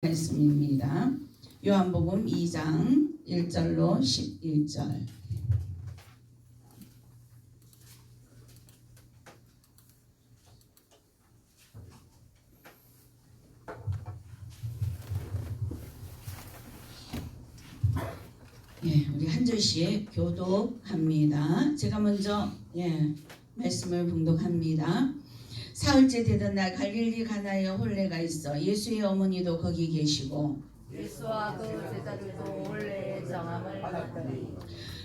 말씀입니다. 요한복음 2장 1절로 11절. 우리 한 절씩 교독합니다. 제가 먼저 말씀을 봉독합니다. 사흘째 되던 날 갈릴리 가나에 혼례가 있어 예수의 어머니도 거기 계시고 예수와 그 제자들도 혼례의 정함을 받았더니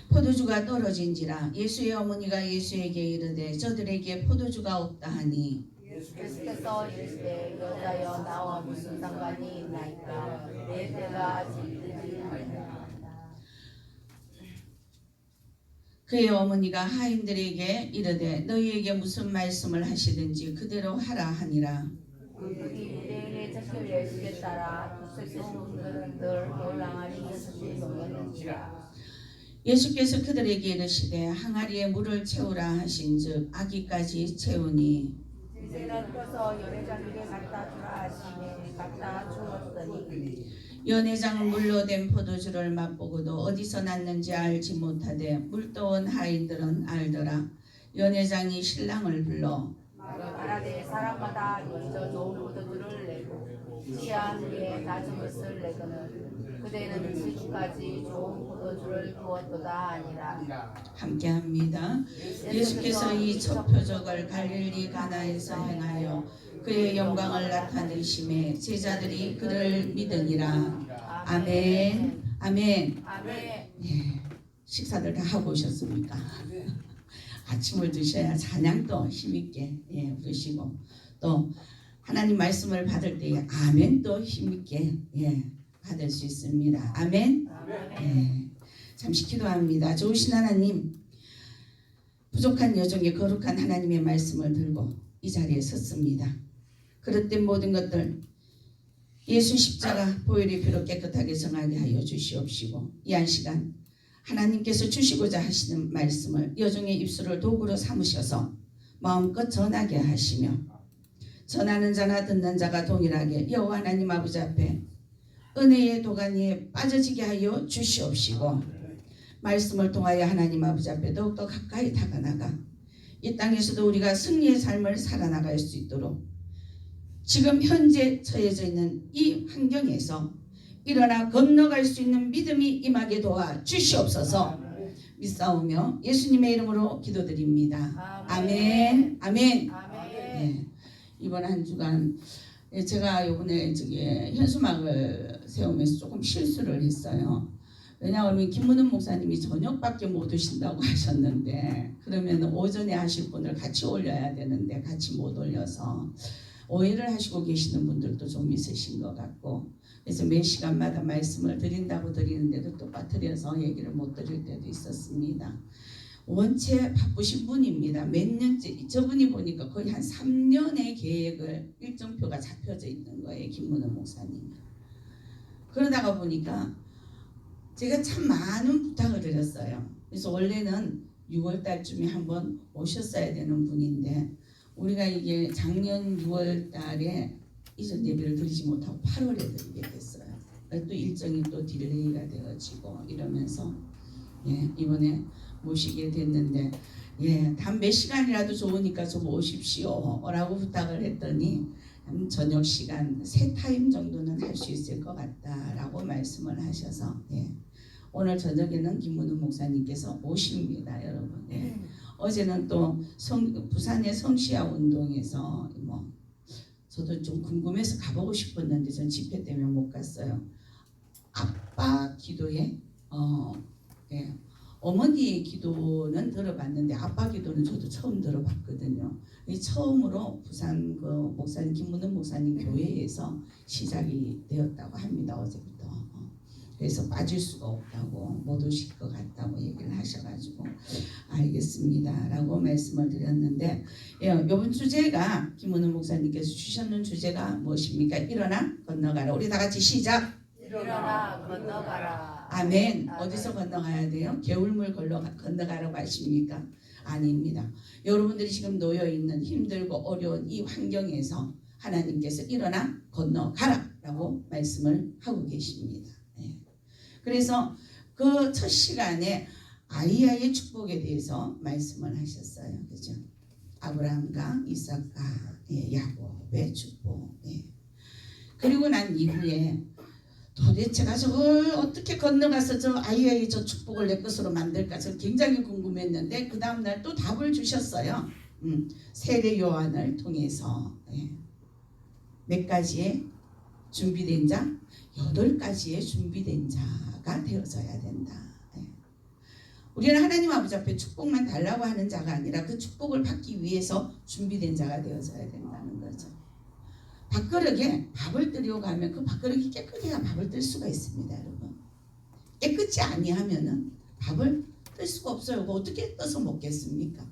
포도주가 떨어진지라 예수의 어머니가 예수에게 이르되 저들에게 포도주가 없다 하니 예수께서 이르시되 여자여 나와 무슨 상관이 있나이까 내 때가 아직 이르지 아니하니라. 그의 어머니가 하인들에게 이르되 너희에게 무슨 말씀을 하시든지 그대로 하라 하니라. 그들이 무대에 적혀 예수께 따라 두색소문들 놀랑하니 예수를 넘겼는지라. 예수께서 그들에게 이르시되 항아리에 물을 채우라 하신즉 아기까지 채우니 이제는 떠서 연회장에게 갖다 주라 하시니 갖다 주었더니 연회장 물로 된 포도주를 맛보고도 어디서 났는지 알지 못하되 물떠온 하인들은 알더라. 연회장이 신랑을 불러 말하되 사람마다 먼저 좋은 포도주를 내고 취한 후에 낮은 것을 내거늘 그대는 지금까지 좋은 포도주를 부었도다 아니라. 함께합니다. 예수께서 이 첫 표적을 갈릴리 가나에서 행하여 그의 영광을 나타내심에 제자들이 그를 믿으니라. 아멘. 아멘. 아멘. 식사들 다 하고 오셨습니까? 아침을 드셔야 찬양도 힘있게 부르시고 또 하나님 말씀을 받을 때에 아멘 또 힘있게 받을 수 있습니다. 아멘. 잠시 기도합니다. 좋으신 하나님, 부족한 여종의 거룩한 하나님의 말씀을 들고 이 자리에 섰습니다. 그릇된 모든 것들 예수 십자가 보혈의 피로 깨끗하게 정하게 하여 주시옵시고 이 한 시간 하나님께서 주시고자 하시는 말씀을 여종의 입술을 도구로 삼으셔서 마음껏 전하게 하시며 전하는 자나 듣는 자가 동일하게 여호와 하나님 아버지 앞에 은혜의 도가니에 빠져지게 하여 주시옵시고 말씀을 통하여 하나님 아버지 앞에 더욱더 가까이 다가나가 이 땅에서도 우리가 승리의 삶을 살아나갈 수 있도록 지금 현재 처해져 있는 이 환경에서 일어나 건너갈 수 있는 믿음이 임하게 도와 주시옵소서. 믿사오며 예수님의 이름으로 기도드립니다. 아멘. 아멘. 이번 한 주간 제가 이번에 현수막을 세우면서 조금 실수를 했어요. 왜냐하면 김문은 목사님이 저녁밖에 못 오신다고 하셨는데 그러면 오전에 하실 분을 같이 올려야 되는데 같이 못 올려서 오해를 하시고 계시는 분들도 좀 있으신 것 같고 그래서 매 시간마다 말씀을 드린다고 드리는데도 또 빠뜨려서 얘기를 못 드릴 때도 있었습니다. 원체 바쁘신 분입니다. 몇 년째 저분이 보니까 거의 한 3년의 계획을 일정표가 잡혀져 있는 거예요. 김문은 목사님이. 그러다가 보니까 제가 참 많은 부탁을 드렸어요. 그래서 원래는 6월 달쯤에 한번 오셨어야 되는 분인데 우리가 이게 작년 6월 달에 이전 예배를 드리지 못하고 8월에 드리게 됐어요. 또 일정이 또 딜레이가 되어지고 이러면서 이번에 모시게 됐는데 단 몇 시간이라도 좋으니까 좀 오십시오 라고 부탁을 했더니 한 저녁 시간 3타임 정도는 할 수 있을 것 같다라고 말씀을 하셔서 오늘 저녁에는 김문우 목사님께서 오십니다, 여러분. 어제는 또 부산의 성시아 운동에서 저도 좀 궁금해서 가보고 싶었는데 전 집회 때문에 못 갔어요. 아빠 기도에 어머니의 기도는 들어봤는데 아빠 기도는 저도 처음 들어봤거든요. 처음으로 부산 그 목사님 김문은 목사님 교회에서 시작이 되었다고 합니다. 어제부터. 그래서 빠질 수가 없다고 못 오실 것 같다고 얘기를 하셔가지고 알겠습니다 라고 말씀을 드렸는데 이번 주제가 김문은 목사님께서 주셨는 주제가 무엇입니까? 일어나 건너가라. 우리 다 같이 시작. 일어나 건너가라. 아멘. 어디서 건너가야 돼요? 개울물 건너가라고 하십니까? 아닙니다. 여러분들이 지금 놓여있는 힘들고 어려운 이 환경에서 하나님께서 일어나 건너가라 라고 말씀을 하고 계십니다. 예. 그래서 그 첫 시간에 아이야의 축복에 대해서 말씀을 하셨어요. 그죠? 아브라함과 이삭과 야곱의 축복. 그리고 난 이후에 도대체가 저걸 어떻게 건너가서 저 아이야의 저 축복을 내 것으로 만들까 저 굉장히 궁금했는데 그 다음날 또 답을 주셨어요. 세례 요한을 통해서 몇 가지의 준비된 자? 8가지의 준비된 자가 되어져야 된다. 우리는 하나님 아버지 앞에 축복만 달라고 하는 자가 아니라 그 축복을 받기 위해서 준비된 자가 되어져야 된다는 거죠. 밥그릇에 밥을 뜨려고 하면 그 밥그릇이 깨끗해야 밥을 뜰 수가 있습니다. 여러분. 깨끗이 아니하면은 밥을 뜰 수가 없어요. 어떻게 떠서 먹겠습니까?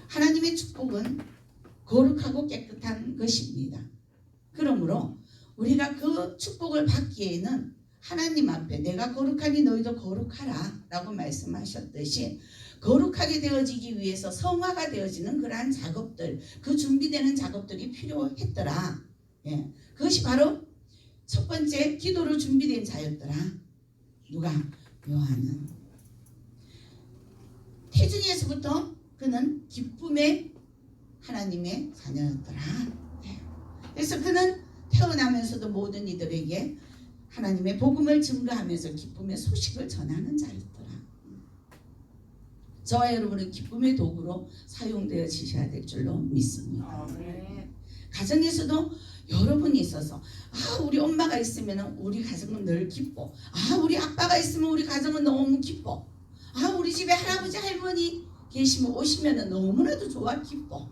하나님의 축복은 거룩하고 깨끗한 것입니다. 그러므로 우리가 그 축복을 받기에는 하나님 앞에 내가 거룩하니 너희도 거룩하라 라고 말씀하셨듯이 거룩하게 되어지기 위해서 성화가 되어지는 그러한 작업들, 그 준비되는 작업들이 필요했더라. 그것이 바로 첫 번째 기도로 준비된 자였더라. 누가? 요한은. 태중에서부터 그는 기쁨의 하나님의 자녀였더라. 그래서 그는 태어나면서도 모든 이들에게 하나님의 복음을 증거하면서 기쁨의 소식을 전하는 자였더라. 저와 여러분은 기쁨의 도구로 사용되어지셔야 될 줄로 믿습니다. 가정에서도 여러분이 있어서 우리 엄마가 있으면 우리 가정은 늘 기뻐. 우리 아빠가 있으면 우리 가정은 너무 기뻐. 우리 집에 할아버지 할머니 계시면 오시면 너무나도 좋아 기뻐.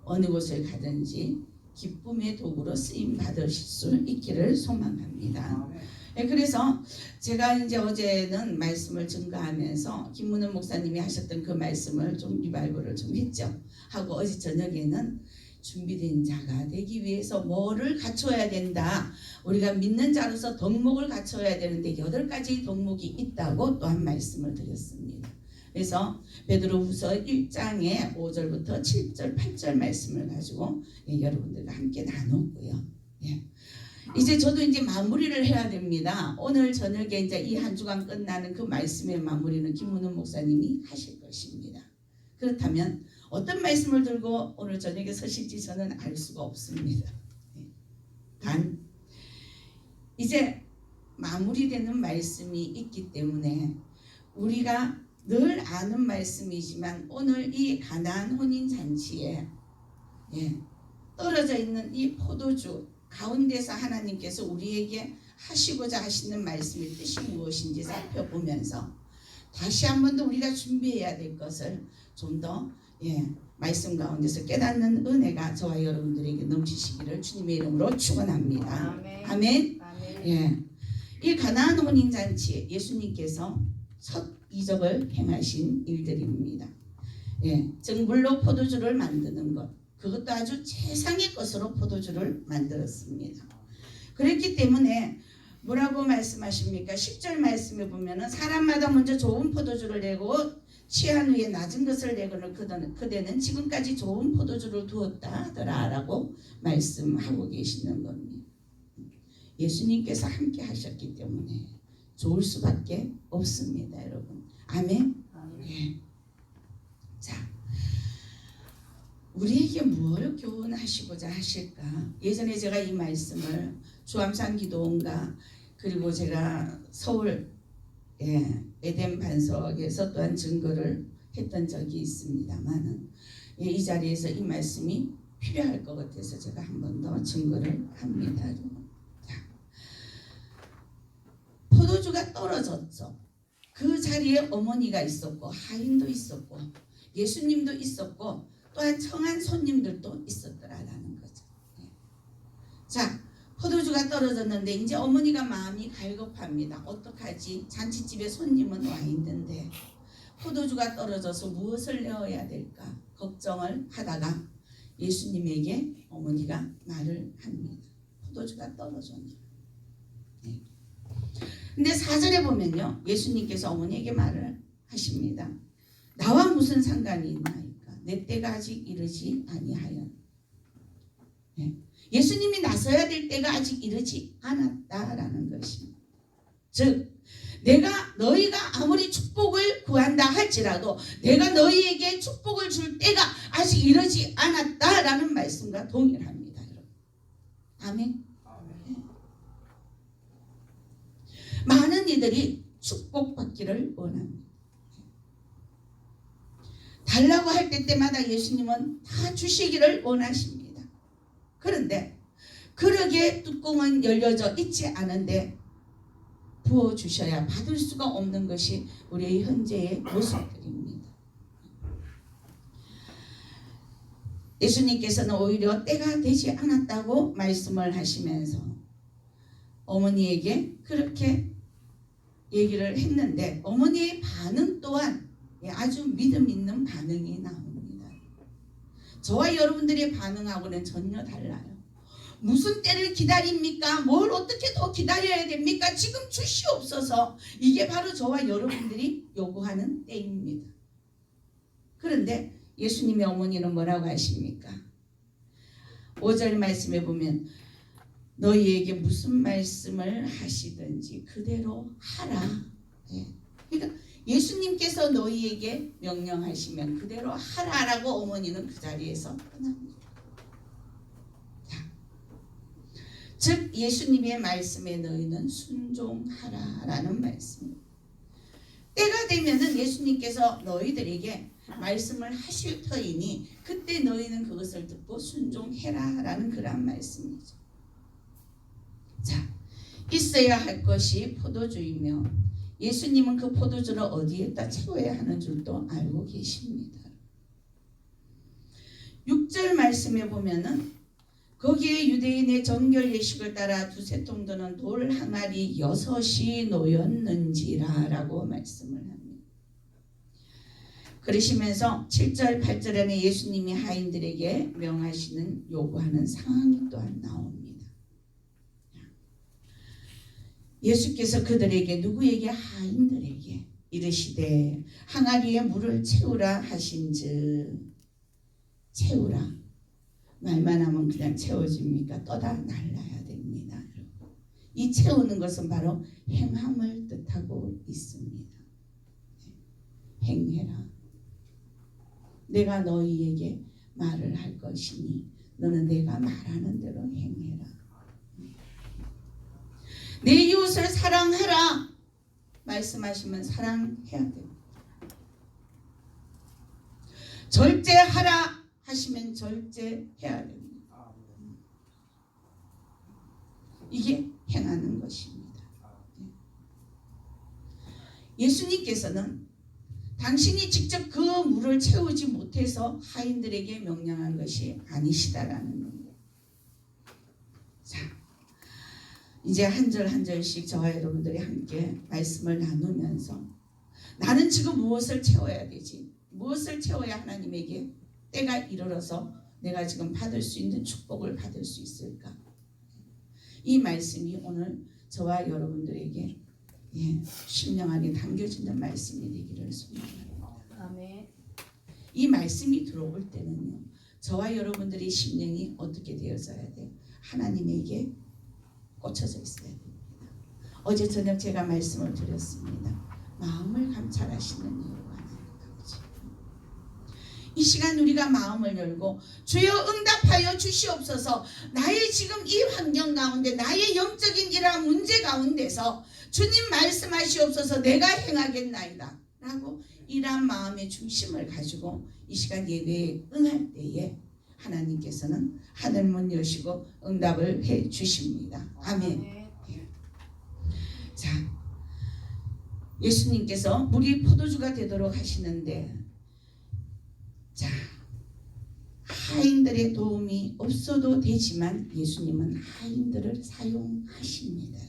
어느 곳을 가든지 기쁨의 도구로 쓰임 받으실 수 있기를 소망합니다. 그래서 제가 이제 어제는 말씀을 증거하면서 김문은 목사님이 하셨던 그 말씀을 좀 리바이벌을 좀 했죠. 하고 어제 저녁에는 준비된 자가 되기 위해서 뭐를 갖춰야 된다. 우리가 믿는 자로서 덕목을 갖춰야 되는데 8가지 덕목이 있다고 또한 말씀을 드렸습니다. 그래서 베드로후서 1장의 5절부터 7절, 8절 말씀을 가지고 여러분들과 함께 나눴고요. 이제 저도 이제 마무리를 해야 됩니다. 오늘 저녁에 이제 이 한 주간 끝나는 그 말씀의 마무리는 김문은 목사님이 하실 것입니다. 그렇다면 어떤 말씀을 들고 오늘 저녁에 서실지 저는 알 수가 없습니다. 단 이제 마무리되는 말씀이 있기 때문에 우리가 늘 아는 말씀이지만 오늘 이 가나안 혼인잔치에 떨어져 있는 이 포도주 가운데서 하나님께서 우리에게 하시고자 하시는 말씀의 뜻이 무엇인지 살펴보면서 다시 한 번 더 우리가 준비해야 될 것을 좀 더 말씀 가운데서 깨닫는 은혜가 저와 여러분들에게 넘치시기를 주님의 이름으로 축원합니다. 아멘. 이 가나안 혼인잔치 예수님께서 첫 이적을 행하신 일들입니다. 정불로 포도주를 만드는 것, 그것도 아주 최상의 것으로 포도주를 만들었습니다. 그렇기 때문에 뭐라고 말씀하십니까? 10절 말씀에 보면은 사람마다 먼저 좋은 포도주를 내고 취한 후에 낮은 것을 내거늘 그대는 지금까지 좋은 포도주를 두었다 하더라 라고 말씀하고 계시는 겁니다. 예수님께서 함께 하셨기 때문에 좋을 수밖에 없습니다. 여러분. 아멘. 자, 우리에게 뭘 교훈하시고자 하실까? 예전에 제가 이 말씀을 주암산 기도원과 그리고 제가 서울 에덴 반석에서 또한 증거를 했던 적이 있습니다만은 이 자리에서 이 말씀이 필요할 것 같아서 제가 한 번 더 증거를 합니다. 자, 포도주가 떨어졌죠. 그 자리에 어머니가 있었고 하인도 있었고 예수님도 있었고 또한 청한 손님들도 있었더라라는 거죠. 자, 포도주가 떨어졌는데 이제 어머니가 마음이 갈급합니다. 어떡하지? 잔치집에 손님은 와 있는데 포도주가 떨어져서 무엇을 내어야 될까? 걱정을 하다가 예수님에게 어머니가 말을 합니다. 포도주가 떨어졌냐? 근데 4절에 보면요, 예수님께서 어머니에게 말을 하십니다. 나와 무슨 상관이 있나이까? 내 때가 아직 이르지 아니하여. 예수님이 나서야 될 때가 아직 이르지 않았다라는 것입니다. 즉 너희가 아무리 축복을 구한다 할지라도 내가 너희에게 축복을 줄 때가 아직 이르지 않았다라는 말씀과 동일합니다. 여러분. 아멘. 많은 이들이 축복받기를 원합니다. 달라고 할 때마다 예수님은 다 주시기를 원하십니다. 그런데 그러기에 뚜껑은 열려져 있지 않은데 부어주셔야 받을 수가 없는 것이 우리의 현재의 모습들입니다. 예수님께서는 오히려 때가 되지 않았다고 말씀을 하시면서 어머니에게 그렇게 얘기를 했는데 어머니의 반응 또한 아주 믿음 있는 반응이 나옵니다. 저와 여러분들의 반응하고는 전혀 달라요. 무슨 때를 기다립니까? 뭘 어떻게 더 기다려야 됩니까? 지금 주시옵소서. 이게 바로 저와 여러분들이 요구하는 때입니다. 그런데 예수님의 어머니는 뭐라고 하십니까? 5절 말씀에 보면 너희에게 무슨 말씀을 하시든지 그대로 하라. 그러니까 예수님께서 너희에게 명령하시면 그대로 하라라고 어머니는 그 자리에서 떠납니다. 즉 예수님의 말씀에 너희는 순종하라라는 말씀입니다. 때가 되면은 예수님께서 너희들에게 말씀을 하실 터이니 그때 너희는 그것을 듣고 순종해라라는 그런 말씀이죠. 자, 있어야 할 것이 포도주이며 예수님은 그 포도주를 어디에다 채워야 하는 줄도 알고 계십니다. 6절 말씀에 보면은 거기에 유대인의 정결 예식을 따라 두세 통 드는 돌 항아리 6이 놓였는지라 라고 말씀을 합니다. 그러시면서 7절 8절에는 예수님이 하인들에게 명하시는 요구하는 상황이 또한 나옵니다. 예수께서 그들에게 누구에게 하인들에게 이르시되 항아리에 물을 채우라 하신즉 채우라 말만 하면 그냥 채워집니까? 떠다 날라야 됩니다. 이 채우는 것은 바로 행함을 뜻하고 있습니다. 행해라. 내가 너희에게 말을 할 것이니 너는 내가 말하는 대로 행해라. 내 이웃을 사랑하라 말씀하시면 사랑해야 됩니다. 절제하라 하시면 절제해야 됩니다. 이게 행하는 것입니다. 예수님께서는 당신이 직접 그 물을 채우지 못해서 하인들에게 명령한 것이 아니시다라는 겁니다. 자, 이제 한 절 한 절씩 저와 여러분들이 함께 말씀을 나누면서 나는 지금 무엇을 채워야 되지? 무엇을 채워야 하나님에게 때가 이르러서 내가 지금 받을 수 있는 축복을 받을 수 있을까? 이 말씀이 오늘 저와 여러분들에게 심령 안에 담겨지는 말씀이 되기를 소망합니다. 아멘. 이 말씀이 들어올 때는요, 저와 여러분들의 심령이 어떻게 되어져야 돼요? 하나님에게 꽂혀져 있어야 됩니다. 어제 저녁 제가 말씀을 드렸습니다. 마음을 감찰하시는 이유가 나옵니다. 이 시간 우리가 마음을 열고 주여 응답하여 주시옵소서. 나의 지금 이 환경 가운데 나의 영적인 이러한 문제 가운데서 주님 말씀하시옵소서. 내가 행하겠나이다 라고 이러한 마음의 중심을 가지고 이 시간 예배에 응할 때에 하나님께서는 하늘문 여시고 응답을 해 주십니다. 아멘. 자, 예수님께서 물이 포도주가 되도록 하시는데, 자, 하인들의 도움이 없어도 되지만 예수님은 하인들을 사용하십니다.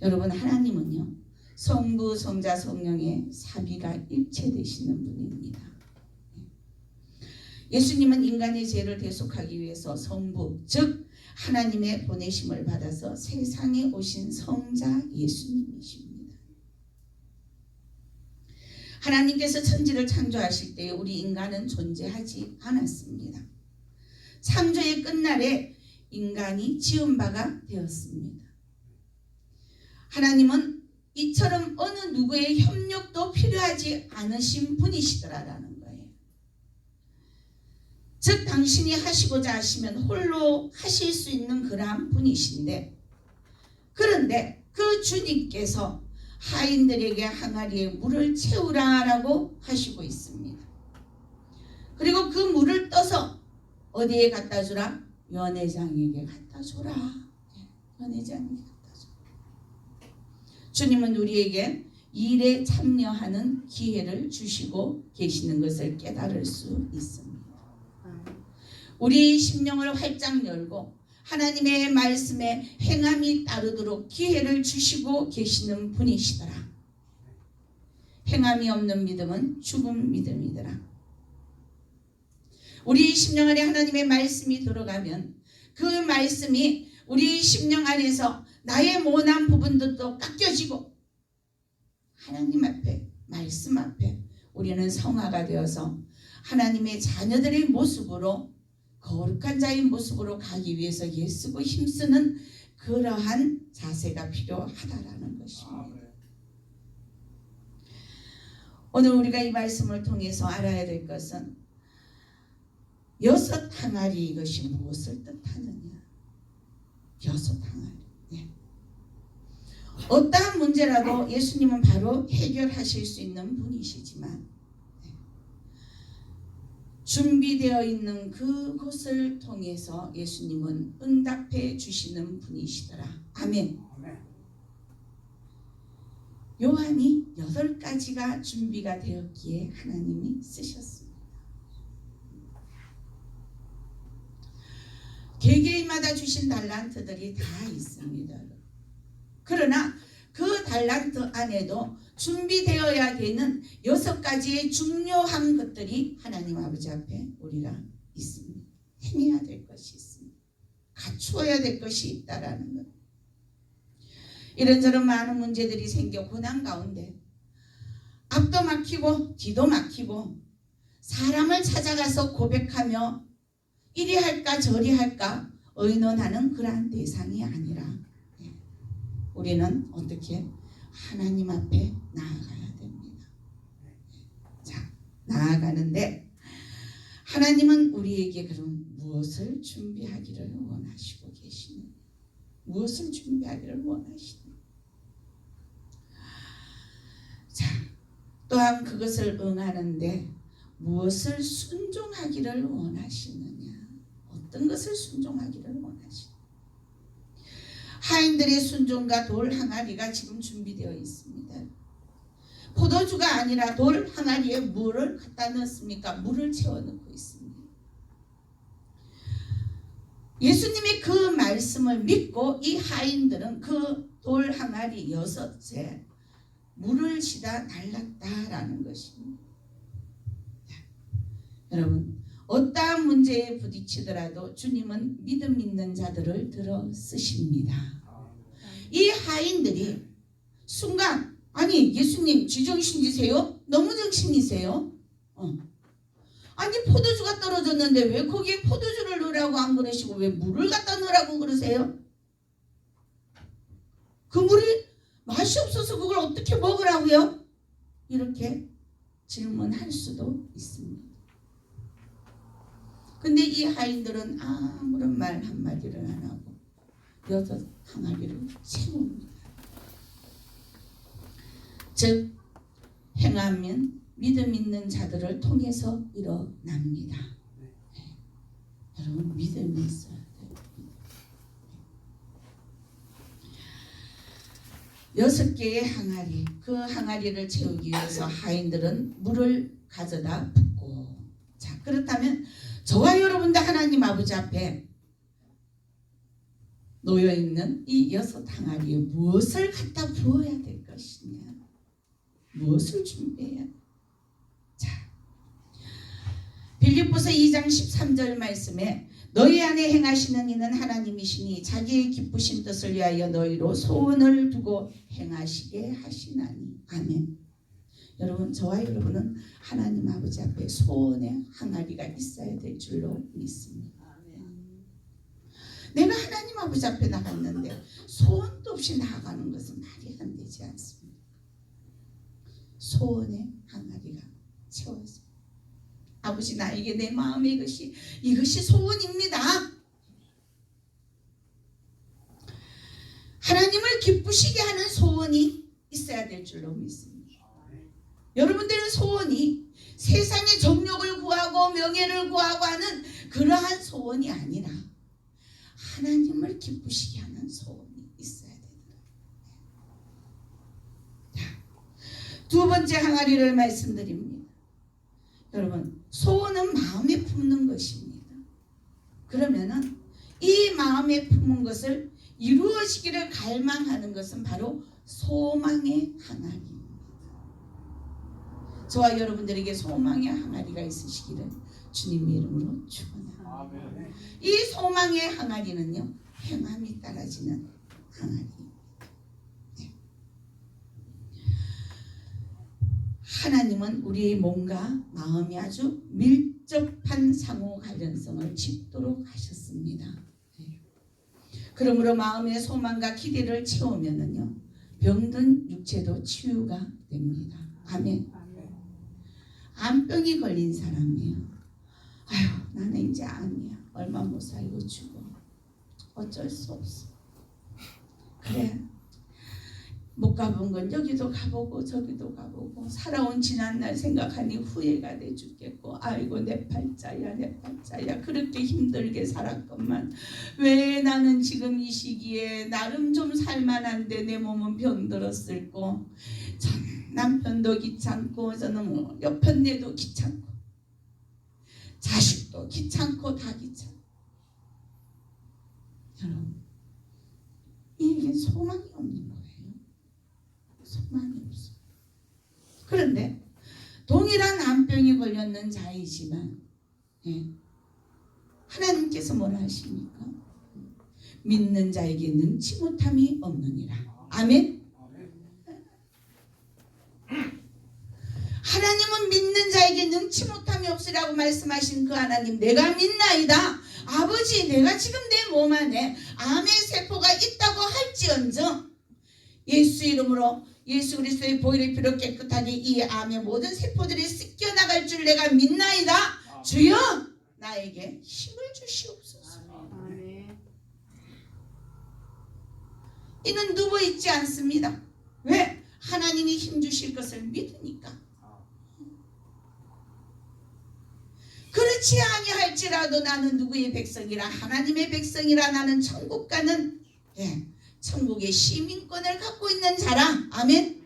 여러분, 하나님은요, 성부, 성자, 성령의 사비가 일체되시는 분입니다. 예수님은 인간의 죄를 대속하기 위해서 성부, 즉 하나님의 보내심을 받아서 세상에 오신 성자 예수님이십니다. 하나님께서 천지를 창조하실 때 우리 인간은 존재하지 않았습니다. 창조의 끝날에 인간이 지은 바가 되었습니다. 하나님은 이처럼 어느 누구의 협력도 필요하지 않으신 분이시더라라는 거예요. 즉 당신이 하시고자 하시면 홀로 하실 수 있는 그러한 분이신데, 그런데 그 주님께서 하인들에게 항아리에 물을 채우라라고 하시고 있습니다. 그리고 그 물을 떠서 어디에 갖다 주라? 연회장에게 갖다 줘라. 연회장에게 갖다 줘라. 주님은 우리에게 일에 참여하는 기회를 주시고 계시는 것을 깨달을 수 있습니다. 우리 심령을 활짝 열고 하나님의 말씀에 행함이 따르도록 기회를 주시고 계시는 분이시더라. 행함이 없는 믿음은 죽은 믿음이더라. 우리 심령 안에 하나님의 말씀이 들어가면 그 말씀이 우리 심령 안에서 나의 모난 부분들도 깎여지고 하나님 앞에, 말씀 앞에 우리는 성화가 되어서 하나님의 자녀들의 모습으로, 거룩한 자의 모습으로 가기 위해서 애쓰고 힘쓰는 그러한 자세가 필요하다라는 것입니다. 오늘 우리가 이 말씀을 통해서 알아야 될 것은 6 항아리, 이것이 무엇을 뜻하느냐. 6 항아리. 예. 어떠한 문제라도 예수님은 바로 해결하실 수 있는 분이시지만 준비되어 있는 그곳을 통해서 예수님은 응답해 주시는 분이시더라. 아멘. 요한이 8가지가 준비가 되었기에 하나님이 쓰셨습니다. 개개인마다 주신 달란트들이 다 있습니다. 그러나 그 달란트 안에도 준비되어야 되는 6가지의 중요한 것들이 하나님 아버지 앞에 우리가 있습니다. 행해야 될 것이 있습니다. 갖추어야 될 것이 있다라는 것. 이런저런 많은 문제들이 생겨 고난 가운데 앞도 막히고 뒤도 막히고 사람을 찾아가서 고백하며 이리 할까 저리 할까 의논하는 그러한 대상이 아니라 우리는 어떻게 하나님 앞에 나아가야 됩니다. 자, 나아가는데 하나님은 우리에게 그럼 무엇을 준비하기를 원하시고 계시느냐? 무엇을 준비하기를 원하시느냐? 자, 또한 그것을 응하는데 무엇을 순종하기를 원하시느냐? 어떤 것을 순종하기를 원하시느냐? 하인들의 순종과 돌 항아리가 지금 준비되어 있습니다. 포도주가 아니라 돌 항아리에 물을 갖다 넣습니까? 물을 채워넣고 있습니다. 예수님의 그 말씀을 믿고 이 하인들은 그 돌 항아리 6에 물을 시다 날랐다라는 것입니다. 여러분, 어떠한 문제에 부딪히더라도 주님은 믿음 있는 자들을 들어 쓰십니다. 이 하인들이 순간, 아니 예수님 지정신이세요? 너무 정신이세요? 아니 포도주가 떨어졌는데 왜 거기에 포도주를 넣으라고 안 그러시고 왜 물을 갖다 넣으라고 그러세요? 그 물이 맛이 없어서 그걸 어떻게 먹으라고요? 이렇게 질문할 수도 있습니다. 근데 이 하인들은 아무런 말 한마디를 안 하고 6 항아리를 채웁니다. 즉 행하면 믿음 있는 자들을 통해서 일어납니다. 네. 여러분 믿음이 있어야 돼요. 6개의 항아리, 그 항아리를 채우기 위해서 하인들은 물을 가져다 붓고, 자 그렇다면 저와 여러분도 하나님 아버지 앞에 놓여있는 이 6 항아리에 무엇을 갖다 부어야 될 것이냐, 무엇을 준비해야 돼? 자, 빌립보서 2장 13절 말씀에 너희 안에 행하시는 이는 하나님이시니 자기의 기쁘신 뜻을 위하여 너희로 소원을 두고 행하시게 하시나니. 아멘. 여러분, 저와 여러분은 하나님 아버지 앞에 소원의 항아리가 있어야 될 줄로 믿습니다. 내가 하나님 아버지 앞에 나갔는데 소원도 없이 나아가는 것은 말이 안 되지 않습니다. 소원의 항아리가 채워서 아버지 나에게 내 마음의 이것이 소원입니다. 하나님을 기쁘시게 하는 소원이 있어야 될 줄로 믿습니다. 여러분들의 소원이 세상의 정욕을 구하고 명예를 구하고 하는 그러한 소원이 아니라 하나님을 기쁘시게 하는 소원이 있어야 되더라고요. 자, 두 번째 항아리를 말씀드립니다. 여러분, 소원은 마음에 품는 것입니다. 그러면은 이 마음에 품은 것을 이루어지기를 갈망하는 것은 바로 소망의 항아리입니다. 저와 여러분들에게 소망의 항아리가 있으시기를 주님의 이름으로 축원합니다. 이 소망의 항아리는요, 행함이 따라지는 항아리입니다. 네. 하나님은 우리의 몸과 마음이 아주 밀접한 상호 관련성을 짓도록 하셨습니다. 네. 그러므로 마음의 소망과 기대를 채우면은요, 병든 육체도 치유가 됩니다. 아멘. 암병이 걸린 사람이에요. 아휴, 나는 이제 암이야. 얼마 못 살고 죽어. 어쩔 수 없어. 그래, 못 가본 건 여기도 가보고 저기도 가보고 살아온 지난날 생각하니 후회가 돼 죽겠고, 아이고 내 팔자야 내 팔자야, 그렇게 힘들게 살았건만 왜 나는 지금 이 시기에 나름 좀 살만한데 내 몸은 병들었을꼬. 참 남편도 귀찮고 저는 옆편네도 귀찮고 자식도 귀찮고 다 귀찮고. 여러분, 이게 소망이 없는 거예요. 소망이 없어. 그런데 동일한 암병이 걸렸는 자이지만, 예, 하나님께서 뭐라 하십니까? 믿는 자에게 능치 못함이 없느니라. 아멘. 하나님은 믿는 자에게 능치 못함이 없으라고 말씀하신 그 하나님, 내가 믿나이다. 아버지, 내가 지금 내 몸 안에 암의 세포가 있다고 할지언정 예수 이름으로 예수 그리스도의 보혈의 피로 깨끗하게 이 암의 모든 세포들이 씻겨 나갈 줄 내가 믿나이다. 주여, 나에게 힘을 주시옵소서. 이는 누워 있지 않습니다. 왜? 하나님이 힘 주실 것을 믿으니까. 그렇지 아니할지라도 나는 누구의 백성이라? 하나님의 백성이라. 나는 천국 가는, 예, 천국의 시민권을 갖고 있는 자라. 아멘.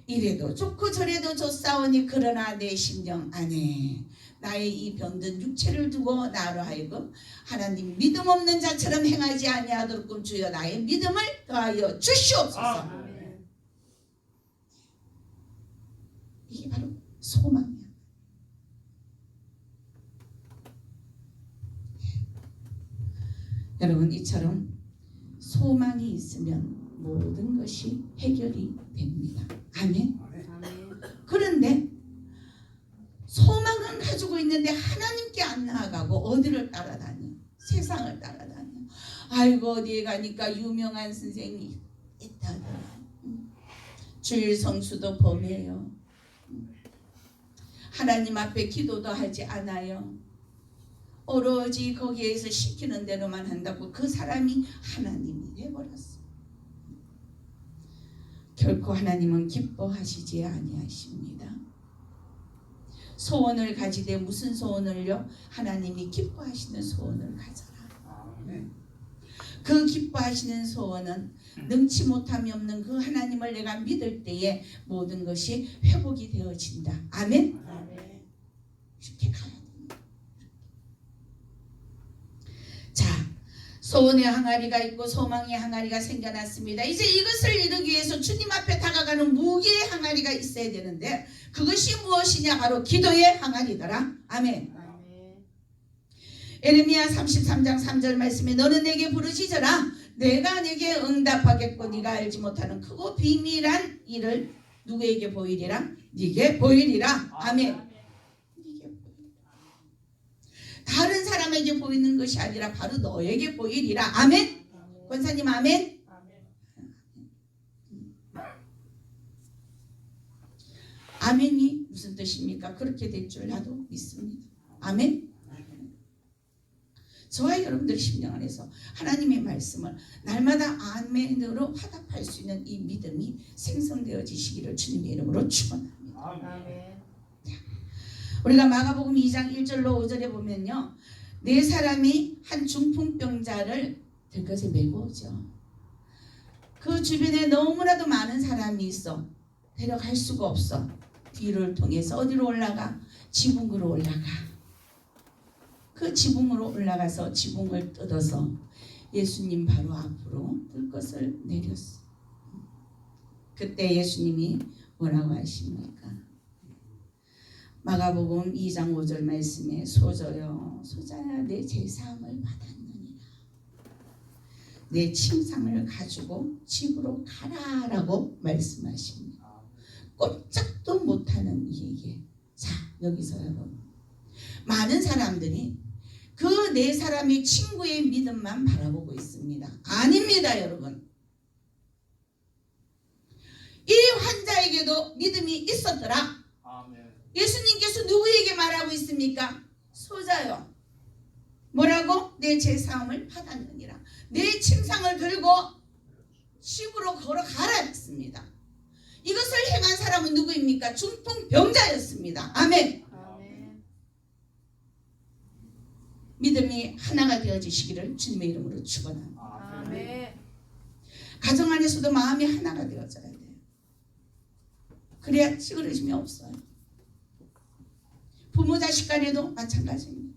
이래도 좋고 저래도 좋사오니 그러나 내 심령 안에 나의 이 병든 육체를 두고 나로 하여금 하나님 믿음 없는 자처럼 행하지 아니하도록 주여 나의 믿음을 더하여 주시옵소서. 이게 바로 소망이야. 여러분, 이처럼 소망이 있으면 모든 것이 해결이 됩니다. 아멘. 그런데 소망은 가지고 있는데 하나님께 안 나아가고 어디를 따라다녀? 세상을 따라다녀. 아이고, 어디에 가니까 유명한 선생이 있다더라. 주일 성수도 범해요. 하나님 앞에 기도도 하지 않아요. 오로지 거기에서 시키는 대로만 한다고 그 사람이 하나님이 되어버렸어. 결코 하나님은 기뻐하시지 아니하십니다. 소원을 가지되 무슨 소원을요? 하나님이 기뻐하시는 소원을 가져라. 그 기뻐하시는 소원은 능치 못함이 없는 그 하나님을 내가 믿을 때에 모든 것이 회복이 되어진다. 아멘. 이렇게 가야 됩니다. 자, 소원의 항아리가 있고 소망의 항아리가 생겨났습니다. 이제 이것을 이루기 위해서 주님 앞에 다가가는 무기의 항아리가 있어야 되는데 그것이 무엇이냐? 바로 기도의 항아리더라. 아멘. 에레미야 33장 3절 말씀에 너는 내게 부르짖어라. 내가 내게 응답하겠고 네가 알지 못하는 크고 비밀한 일을 누구에게 보이리라? 네게 보이리라. 아멘. 다른 사람에게 보이는 것이 아니라 바로 너에게 보이리라. 아멘. 권사님 아멘. 아멘이 무슨 뜻입니까? 그렇게 될 줄 나도 믿습니다. 아멘. 저와 여러분들 심령 안에서 하나님의 말씀을 날마다 아멘으로 화답할 수 있는 이 믿음이 생성되어지시기를 주님의 이름으로 축원합니다. 아멘. 우리가 마가복음 2장 1절로 5절에 보면요, 네 사람이 한 중풍병자를 들것에 메고 오죠. 그 주변에 너무나도 많은 사람이 있어. 데려갈 수가 없어. 뒤를 통해서 어디로 올라가? 지붕으로 올라가. 그 지붕으로 올라가서 지붕을 뜯어서 예수님 바로 앞으로 들것을 내렸어. 그때 예수님이 뭐라고 하십니까? 마가복음 2장 5절 말씀에 소저여 소자야 내 제사함을 받았느니라. 내 침상을 가지고 집으로 가라라고 말씀하십니다. 꼼짝도 못하는 이에게. 자, 여기서 여러분, 많은 사람들이 그 네 사람의 친구의 믿음만 바라보고 있습니다. 아닙니다, 여러분. 이 환자에게도 믿음이 있었더라. 예수님께서 누구에게 말하고 있습니까? 소자요. 뭐라고? 내 제사함을 받았느니라. 내 침상을 들고 집으로 걸어가라 했습니다. 이것을 행한 사람은 누구입니까? 중풍병자였습니다. 아멘. 믿음이 하나가 되어지시기를 주님의 이름으로 축원합니다. 아멘. 가정 안에서도 마음이 하나가 되어져야 돼요. 그래야 찌그러짐이 없어요. 부모 자식 간에도 마찬가지입니다.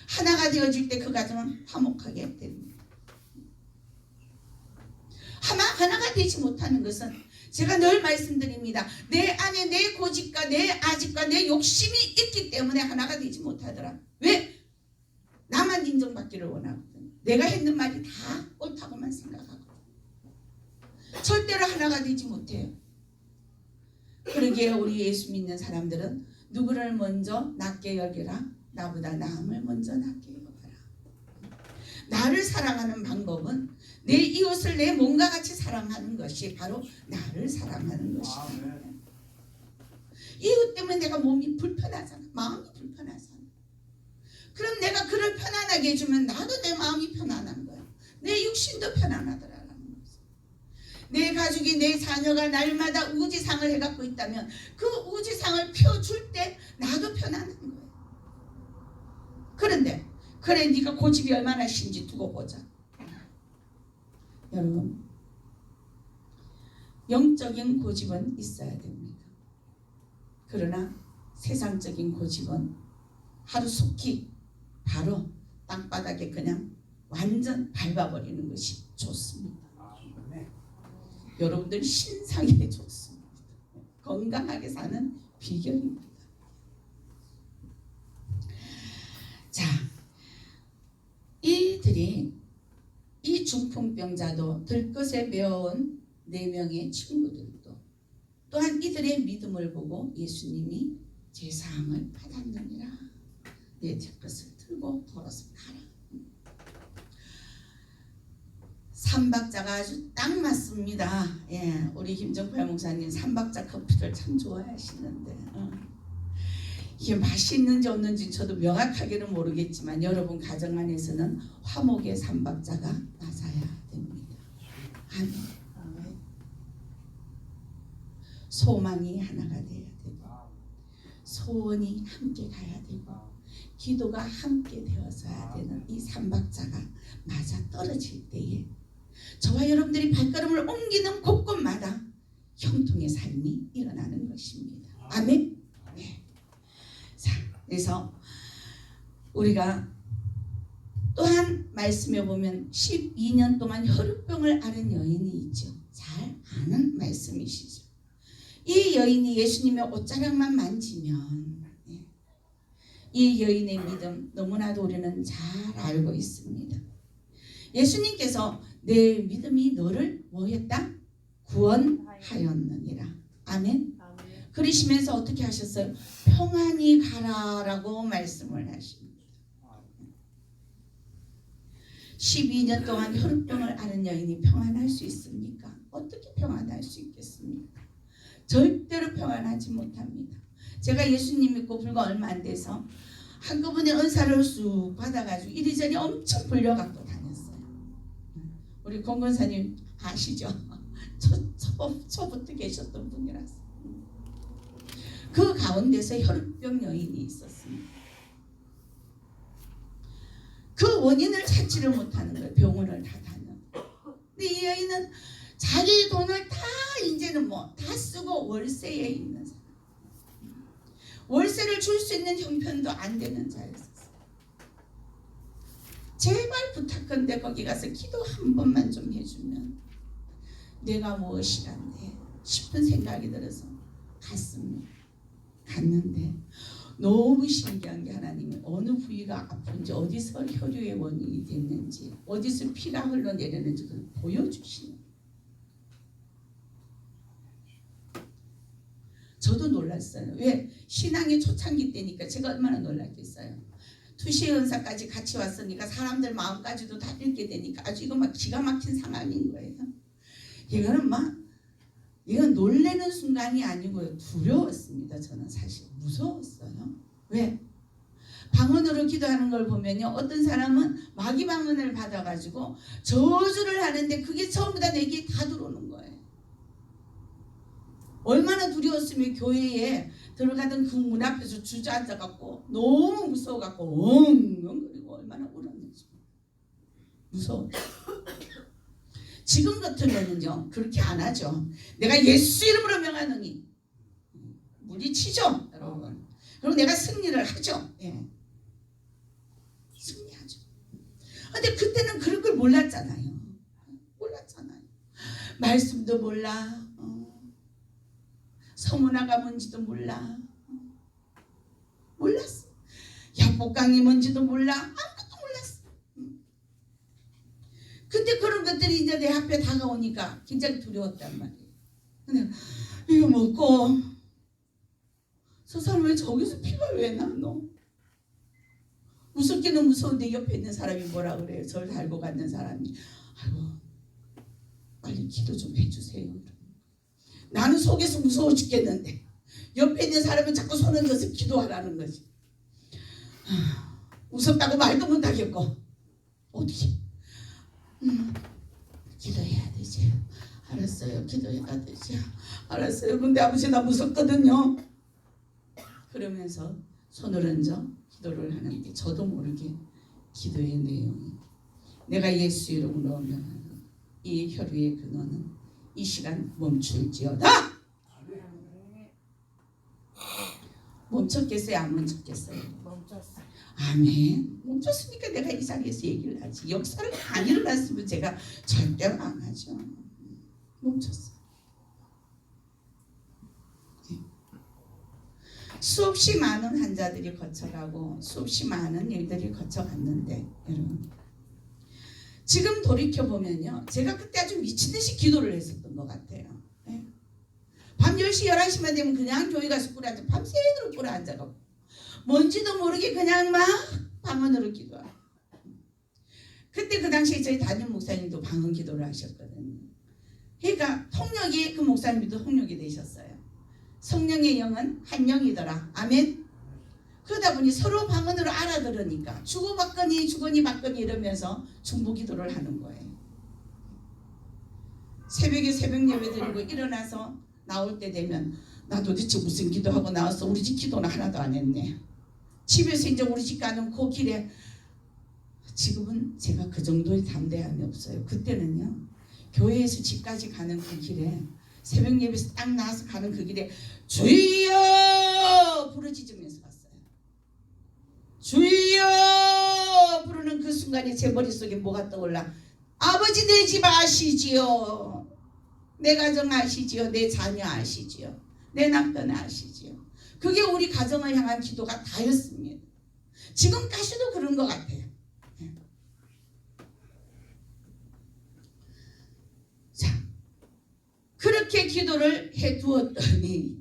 하나가 되어질 때 그 가정은 화목하게 됩니다. 하나가 되지 못하는 것은 제가 늘 말씀드립니다. 내 안에 내 고집과 내 아집과 내 욕심이 있기 때문에 하나가 되지 못하더라. 왜? 나만 인정받기를 원하거든. 내가 했는 말이 다 옳다고만 생각하고 절대로 하나가 되지 못해요. 그러기에 우리 예수 믿는 사람들은 누구를 먼저 낮게 여기라? 나보다 남을 먼저 낮게 여겨라. 나를 사랑하는 방법은 내 이웃을 내 몸과 같이 사랑하는 것이 바로 나를 사랑하는 것이다. 이웃 때문에 내가 몸이 불편하잖아. 마음이 불편하잖아. 그럼 내가 그를 편안하게 해주면 나도 내 마음이 편안한 거야. 내 육신도 편안하더라라는 거지. 내 가족이 내 자녀가 날마다 우지상을 해갖고 있다면 그 우지상을 펴줄 때 나도 편안한 거야. 그런데 그래 네가 고집이 얼마나 신지 두고 보자. 여러분, 영적인 고집은 있어야 됩니다. 그러나 세상적인 고집은 하루속히 바로 땅바닥에 그냥 완전 밟아버리는 것이 좋습니다. 여러분들 신상에 좋습니다. 건강하게 사는 비결입니다. 자, 이 중풍병자도 들것에 메어온 4명의 친구들도 또한 이들의 믿음을 보고 예수님이 제사함을 받았느니라. 내 들것을 들고 걸어서 가라. 삼박자가 아주 딱 맞습니다. 예, 우리 김정팔 목사님 삼박자 커피를 참 좋아하시는데 이게 맛이 있는지 없는지 저도 명확하게는 모르겠지만 여러분 가정 안에서는 화목의 삼박자가 맞아야 됩니다. 아멘. 소망이 하나가 돼야 되고 소원이 함께 가야 되고 기도가 함께 되어서야 되는 이 삼박자가 맞아 떨어질 때에 저와 여러분들이 발걸음을 옮기는 곳곳마다 형통의 삶이 일어나는 것입니다. 아멘. 네. 자, 그래서 우리가 또한 말씀에 보면 12년 동안 혈루병을 앓은 여인이 있죠. 잘 아는 말씀이시죠. 이 여인이 예수님의 옷자락만 만지면 이 여인의 믿음 너무나도 우리는 잘 알고 있습니다. 예수님께서 내 믿음이 너를 뭐했다? 구원하였느니라. 아멘. 그러시면서 어떻게 하셨어요? 평안히 가라라고 말씀을 하십니다. 12년 동안 혈육병을 앓은 여인이 평안할 수 있습니까? 어떻게 평안할 수 있겠습니까? 절대로 평안하지 못합니다. 제가 예수님 믿고 불과 얼마 안 돼서 한꺼번에 은사를 쑥 받아가지고 이리저리 엄청 불려갖고 다녔어요. 우리 공건사님 아시죠? 초부터 계셨던 분이라서. 그 가운데서 혈육병 여인이 있었습니다. 그 원인을 찾지를 못하는 거예요. 병원을 다 다녀. 근데 이 여인은 자기 돈을 다 이제는 뭐 다 쓰고 월세에 있는 사람. 월세를 줄 수 있는 형편도 안 되는 자였어요. 제발 부탁한데 거기 가서 기도 한 번만 좀 해주면 내가 무엇이란데 싶은 생각이 들어서 갔습니다. 갔는데 너무 신기한 게 하나님이 어느 부위가 아픈지 어디서 혈류의 원인이 됐는지 어디서 피가 흘러내리는지 그걸 보여주시는 거예요. 저도 놀랐어요. 왜? 신앙의 초창기 때니까 제가 얼마나 놀랐겠어요. 투시의 은사까지 같이 왔으니까 사람들 마음까지도 다 읽게 되니까 아주 이거 막 기가 막힌 상황인 거예요. 이거는 이건 놀라는 순간이 아니고요. 두려웠습니다. 저는 사실 무서웠어요. 왜? 방언으로 기도하는 걸 보면요. 어떤 사람은 마귀 방언을 받아가지고 저주를 하는데 그게 전부 다 내게 다 들어오는 거예요. 얼마나 두려웠으면 교회에 들어가던 그 문 앞에서 주저앉아갖고 너무 무서워갖고 엉엉거리고 얼마나 울었는지. 무서워. 지금 같으면은요 그렇게 안 하죠. 내가 예수 이름으로 명하노니 물리치죠 여러분. 그리고 내가 승리를 하죠. 예. 승리하죠. 근데 그때는 그런 걸 몰랐잖아요. 말씀도 몰라. 서문화가 뭔지도 몰라. 몰랐어. 약복강이 뭔지도 몰라. 아무것도 몰랐어. 근데 그런 것들이 이제 내 앞에 다가오니까 굉장히 두려웠단 말이에요. 근데 이거 먹고 저 사람 왜 저기서 피가 왜 나노? 무섭기는 무서운데 옆에 있는 사람이 뭐라 그래요? 저를 달고 갔는 사람이 아이고 빨리 기도 좀 해주세요. 나는 속에서 무서워 죽겠는데 옆에 있는 사람은 자꾸 손 얹어서 기도하라는 거지. 무섭다고 말도 못하겠고 어떻게 기도해야 되지. 알았어요. 기도해야 되지. 알았어요. 근데 아버지 나 무섭거든요. 그러면서 손을 얹어 기도를 하는데 저도 모르게 기도의 내용이 내가 예수 이름으로 넣으면 이 혈류의 근원은 이 시간 멈출지어다. 멈췄겠어요? 안 멈췄겠어요? 멈췄어. 아멘. 멈췄으니까 내가 이 자리에서 얘기를 하지. 역사를 안 일어났으면 제가 절대로 안 하죠. 멈췄어요. 네. 수없이 많은 환자들이 거쳐가고 수없이 많은 일들이 거쳐갔는데 여러분 지금 돌이켜보면요 제가 그때 아주 미친듯이 기도를 했었던 것 같아요. 네. 밤 10시 11시만 되면 그냥 교회 가서 꿇어 앉아 밤새도록 꿇어 앉아가고 뭔지도 모르게 그냥 막 방언으로 기도하고 그때 그 당시에 저희 담임 목사님도 방언 기도를 하셨거든요. 그러니까 통역이 그 목사님도 통역이 되셨어요. 성령의 영은 한 영이더라. 아멘. 그러다 보니 서로 방언으로 알아들으니까 주고받거니 이러면서 중보기도를 하는 거예요. 새벽에 새벽 예배 드리고 일어나서 나올 때 되면 나 도대체 무슨 기도하고 나왔어. 우리 집 기도는 하나도 안 했네. 집에서 이제 우리 집 가는 그 길에 지금은 제가 그 정도의 담대함이 없어요. 그때는요 교회에서 집까지 가는 그 길에 새벽 예배에서 딱 나와서 가는 그 길에 주여 부르짖으면서 갔어요. 주여 부르는 그 순간에 제 머릿속에 뭐가 떠올라. 아버지 내 집 아시지요. 내 가정 아시지요. 내 자녀 아시지요. 내 남편 아시지요. 그게 우리 가정을 향한 기도가 다였습니다. 지금까지도 그런 것 같아요. 자, 그렇게 기도를 해두었더니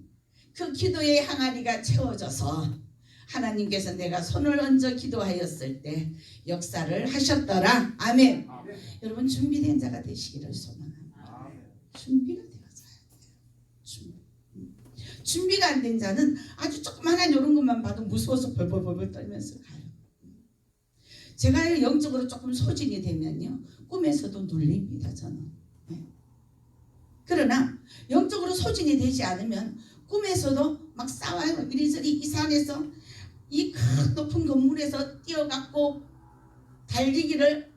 그 그 기도의 항아리가 채워져서 하나님께서 내가 손을 얹어 기도하였을 때 역사를 하셨더라. 아멘. 여러분 준비된 자가 되시기를 소망합니다. 준비가 되어서야 돼요. 준비가 안 된 자는 아주 조그만한 이런 것만 봐도 무서워서 벌벌벌벌 떨면서 가요. 제가 영적으로 조금 소진이 되면요, 꿈에서도 눌립니다. 저는. 그러나 영적으로 소진이 되지 않으면 꿈에서도 막 싸워요. 이리저리 이 산에서 이 큰 높은 건물에서 뛰어갖고 달리기를,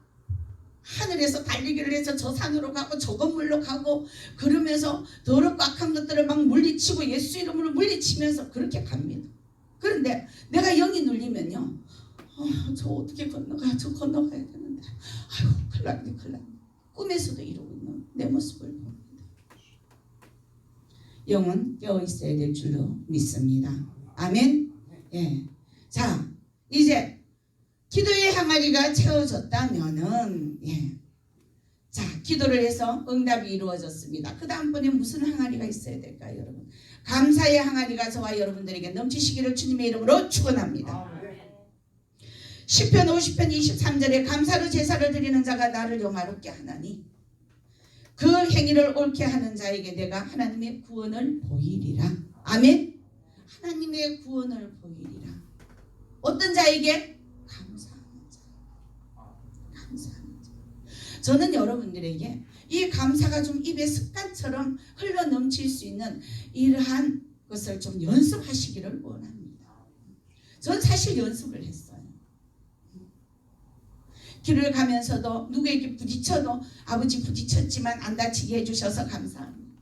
하늘에서 달리기를 해서 저 산으로 가고 저 건물로 가고, 그러면서 더럽고 악한 것들을 막 물리치고 예수 이름으로 물리치면서 그렇게 갑니다. 그런데 내가 영이 눌리면요, 저 어떻게 건너가, 저 건너가야 되는데, 아이고 큰일 났네, 큰일 났네. 꿈에서도 이러고 있는 내 모습을 봅니다. 영은 깨어 있어야 될 줄로 믿습니다. 아멘. 예. 자, 이제 기도의 항아리가 채워졌다면은, 자, 기도를 해서 응답이 이루어졌습니다. 그 다음번에 무슨 항아리가 있어야 될까요, 여러분? 감사의 항아리가 저와 여러분들에게 넘치시기를 주님의 이름으로 축원합니다. 시편 50편 23절에 감사로 제사를 드리는 자가 나를 영화롭게 하나니 그 행위를 옳게 하는 자에게 내가 하나님의 구원을 보이리라. 아멘. 하나님의 구원을 보이리라. 어떤 자에게? 감사하는 자. 감사하는 자. 저는 여러분들에게 이 감사가 좀 입에 습관처럼 흘러 넘칠 수 있는 이러한 것을 좀 연습하시기를 원합니다. 전 사실 연습을 했어요. 길을 가면서도 누구에게 부딪혀도 아버지 부딪혔지만 안 다치게 해주셔서 감사합니다.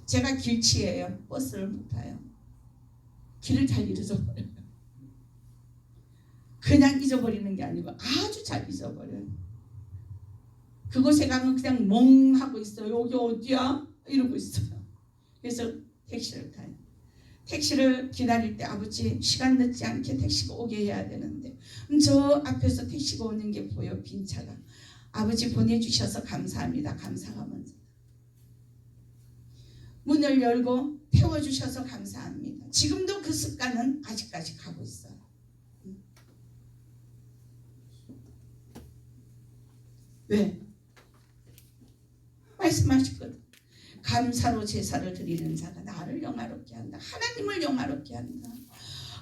제가 길치예요. 버스를 못 타요. 길을 잘 잊어버려요. 그냥 잊어버리는 게 아니고 아주 잘 잊어버려요. 그곳에 가면 그냥 멍하고 있어요. 여기 어디야? 이러고 있어요. 그래서 택시를 타요. 택시를 기다릴 때 아버지 시간 늦지 않게 택시가 오게 해야 되는데 저 앞에서 택시가 오는 게 보여. 빈 차가. 아버지 보내주셔서 감사합니다. 감사가 먼저. 문을 열고 태워주셔서 감사합니다. 지금도 그 습관은 아직까지 가고 있어요. 왜? 말씀하셨거든. 감사로 제사를 드리는 자가 나를 영화롭게 한다. 하나님을 영화롭게 한다.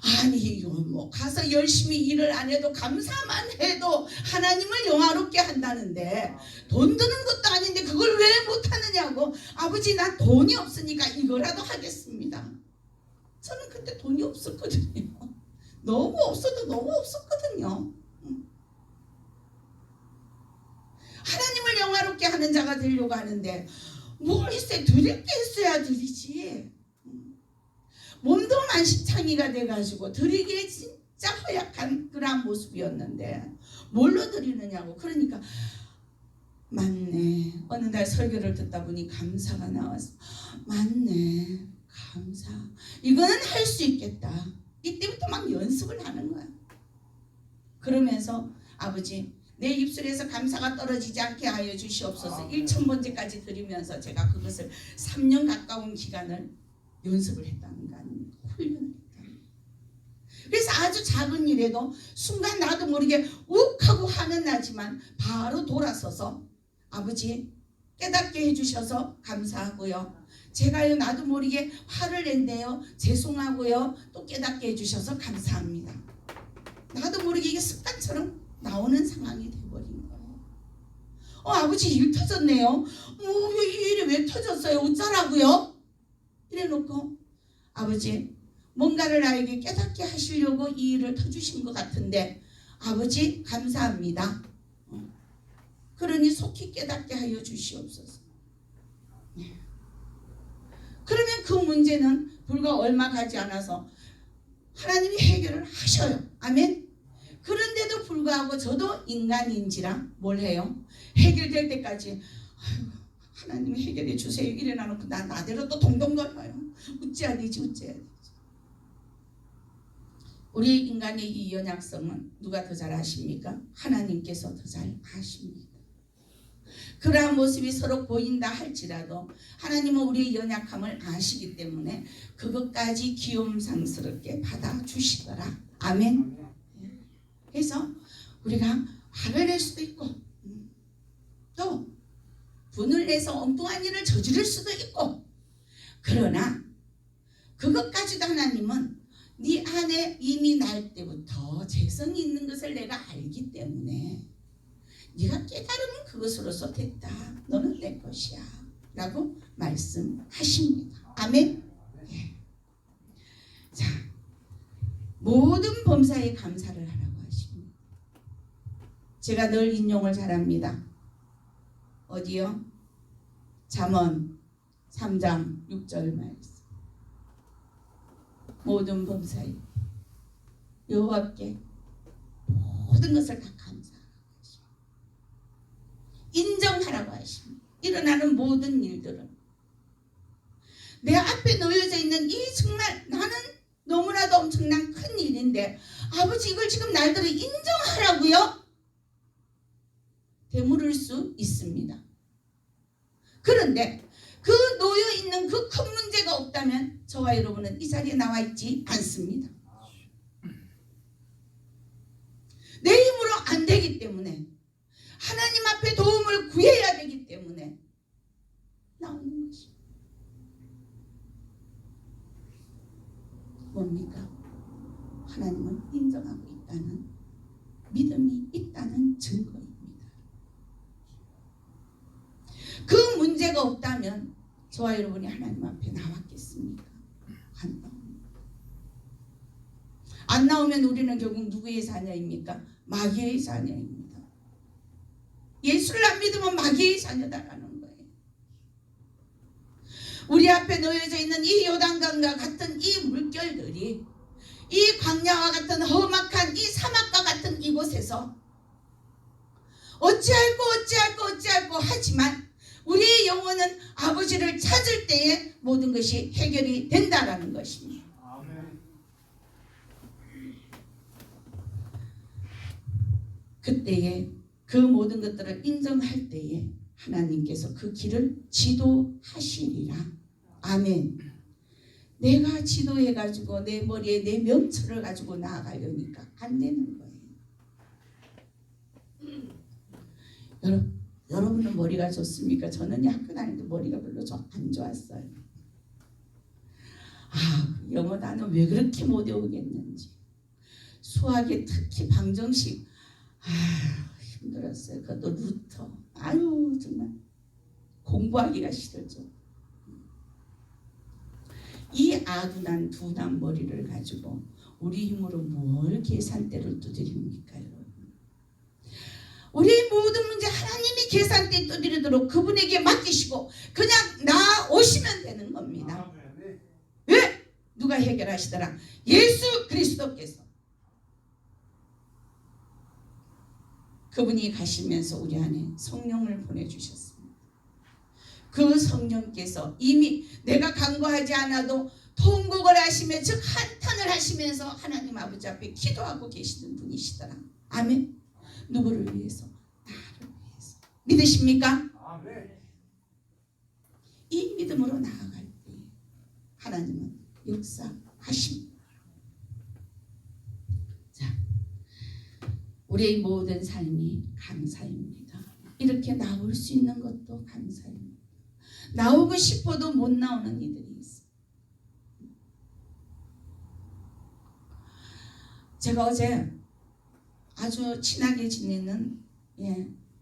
아니 이거 뭐 가서 열심히 일을 안 해도 감사만 해도 하나님을 영화롭게 한다는데 돈 드는 것도 아닌데 그걸 왜 못하느냐고. 아버지 나 돈이 없으니까 이거라도 하겠습니다. 저는 그때 돈이 없었거든요. 너무 없어도 너무 없었거든요. 하나님을 영화롭게 하는 자가 되려고 하는데 뭘 있어야 드릴 게 있어야 드리지. 몸도 만신창이가 돼가지고 드리기에 진짜 허약한 그런 모습이었는데 뭘로 드리느냐고. 그러니까 맞네. 어느 날 설교를 듣다 보니 감사가 나와서 맞네. 감사. 이거는 할 수 있겠다. 이때부터 막 연습을 하는 거야. 그러면서 아버지 내 입술에서 감사가 떨어지지 않게 하여 주시옵소서. 1000번째까지 드리면서 제가 그것을 3년 가까운 기간을 연습을 했다는 거 아닙니까? 훈련을 했다는 거. 그래서 아주 작은 일에도 순간 나도 모르게 욱 하고 화는 나지만 바로 돌아서서 아버지 깨닫게 해주셔서 감사하고요. 제가요 나도 모르게 화를 낸대요. 죄송하고요. 또 깨닫게 해주셔서 감사합니다. 나도 모르게 이게 습관처럼 나오는 상황이 돼버린 거예요. 아버지 일 터졌네요. 이 일이 왜 터졌어요? 어쩌라고요? 이래놓고 아버지 뭔가를 나에게 깨닫게 하시려고 이 일을 터주신 것 같은데 아버지 감사합니다. 그러니 속히 깨닫게 하여 주시옵소서. 그러면 그 문제는 불과 얼마 가지 않아서 하나님이 해결을 하셔요. 아멘. 그런데도 불구하고 저도 인간인지라 뭘 해요? 해결될 때까지 아이고, 하나님이 해결해 주세요. 이래놔놓고 나 나대로 또 동동거려요. 어째야 되지 어째야 되지. 우리 인간의 이 연약성은 누가 더 잘 아십니까? 하나님께서 더 잘 아십니다. 그러한 모습이 서로 보인다 할지라도 하나님은 우리의 연약함을 아시기 때문에 그것까지 귀염상스럽게 받아주시더라. 아멘. 그래서 우리가 화를 낼 수도 있고 또 분을 내서 엉뚱한 일을 저지를 수도 있고, 그러나 그것까지도 하나님은 네 안에 이미 날 때부터 재성이 있는 것을 내가 알기 때문에 네가 깨달으면 그것으로서 됐다. 너는 내 것이야. 라고 말씀하십니다. 아멘. 예. 자, 모든 범사에 감사를 하라고 하십니다. 제가 늘 인용을 잘합니다. 어디요? 잠언 3장 6절 말씀. 모든 범사에 여호와께 모든 것을 다 감사하라고 하십니다. 인정하라고 하십니다. 일어나는 모든 일들은 내 앞에 놓여져 있는 이 정말 나는 너무나도 엄청난 큰 일인데 아버지 이걸 지금 날들을 인정하라고요? 되물을 수 있습니다. 그런데 그 놓여있는 그 큰 문제가 없다면 저와 여러분은 이 자리에 나와 있지 않습니다. 내 힘으로 안 되기 때문에 하나님 앞에 도움을 구해야 되기 때문에 나오는 것입니다. 뭡니까? 하나님을 인정하고 있다는 믿음이 있다는 증거입니다. 그 문제가 없다면 저와 여러분이 하나님 앞에 나왔겠습니까? 안 나옵니다. 안 나오면 우리는 결국 누구의 자녀입니까? 마귀의 자녀입니다. 예수를 안 믿으면 마귀의 자녀다라는 거예요. 우리 앞에 놓여져 있는 이 요단강과 같은 이 물결들이 이 광야와 같은 험악한 이 사막과 같은 이곳에서 어찌할꼬 하지만 우리의 영혼은 아버지를 찾을 때에 모든 것이 해결이 된다라는 것입니다. 아멘. 그때에 그 모든 것들을 인정할 때에 하나님께서 그 길을 지도하시리라. 아멘. 내가 지도해가지고 내 머리에 내 명철을 가지고 나아가려니까 안 되는 거예요. 여러분은 머리가 좋습니까? 저는 학교 다닐 때 머리가 별로 안 좋았어요. 영어 단어 왜 그렇게 못 외우겠는지. 수학에 특히 방정식 힘들었어요. 그것도 루터. 정말 공부하기가 싫었죠. 이 아둔한 둔한 머리를 가지고 우리 힘으로 뭘 계산대를 두드립니까, 여러분? 우리의 모든 문제 하나님이 계산대 두드리도록 그분에게 맡기시고 그냥 나오시면 되는 겁니다. 왜? 누가 해결하시더라? 예수 그리스도께서. 그분이 가시면서 우리 안에 성령을 보내주셨습니다. 그 성령께서 이미 내가 간구하지 않아도 통곡을 하시며 즉 한탄을 하시면서 하나님 아버지 앞에 기도하고 계시는 분이시더라. 아멘. 누구를 위해서? 나를 위해서. 믿으십니까? 아멘. 이 믿음으로 나아갈 때 하나님은 역사하십니다. 자, 우리의 모든 삶이 감사입니다. 이렇게 나올 수 있는 것도 감사입니다. 나오고 싶어도 못 나오는 이들이 있어요. 제가 어제 아주 친하게 지내는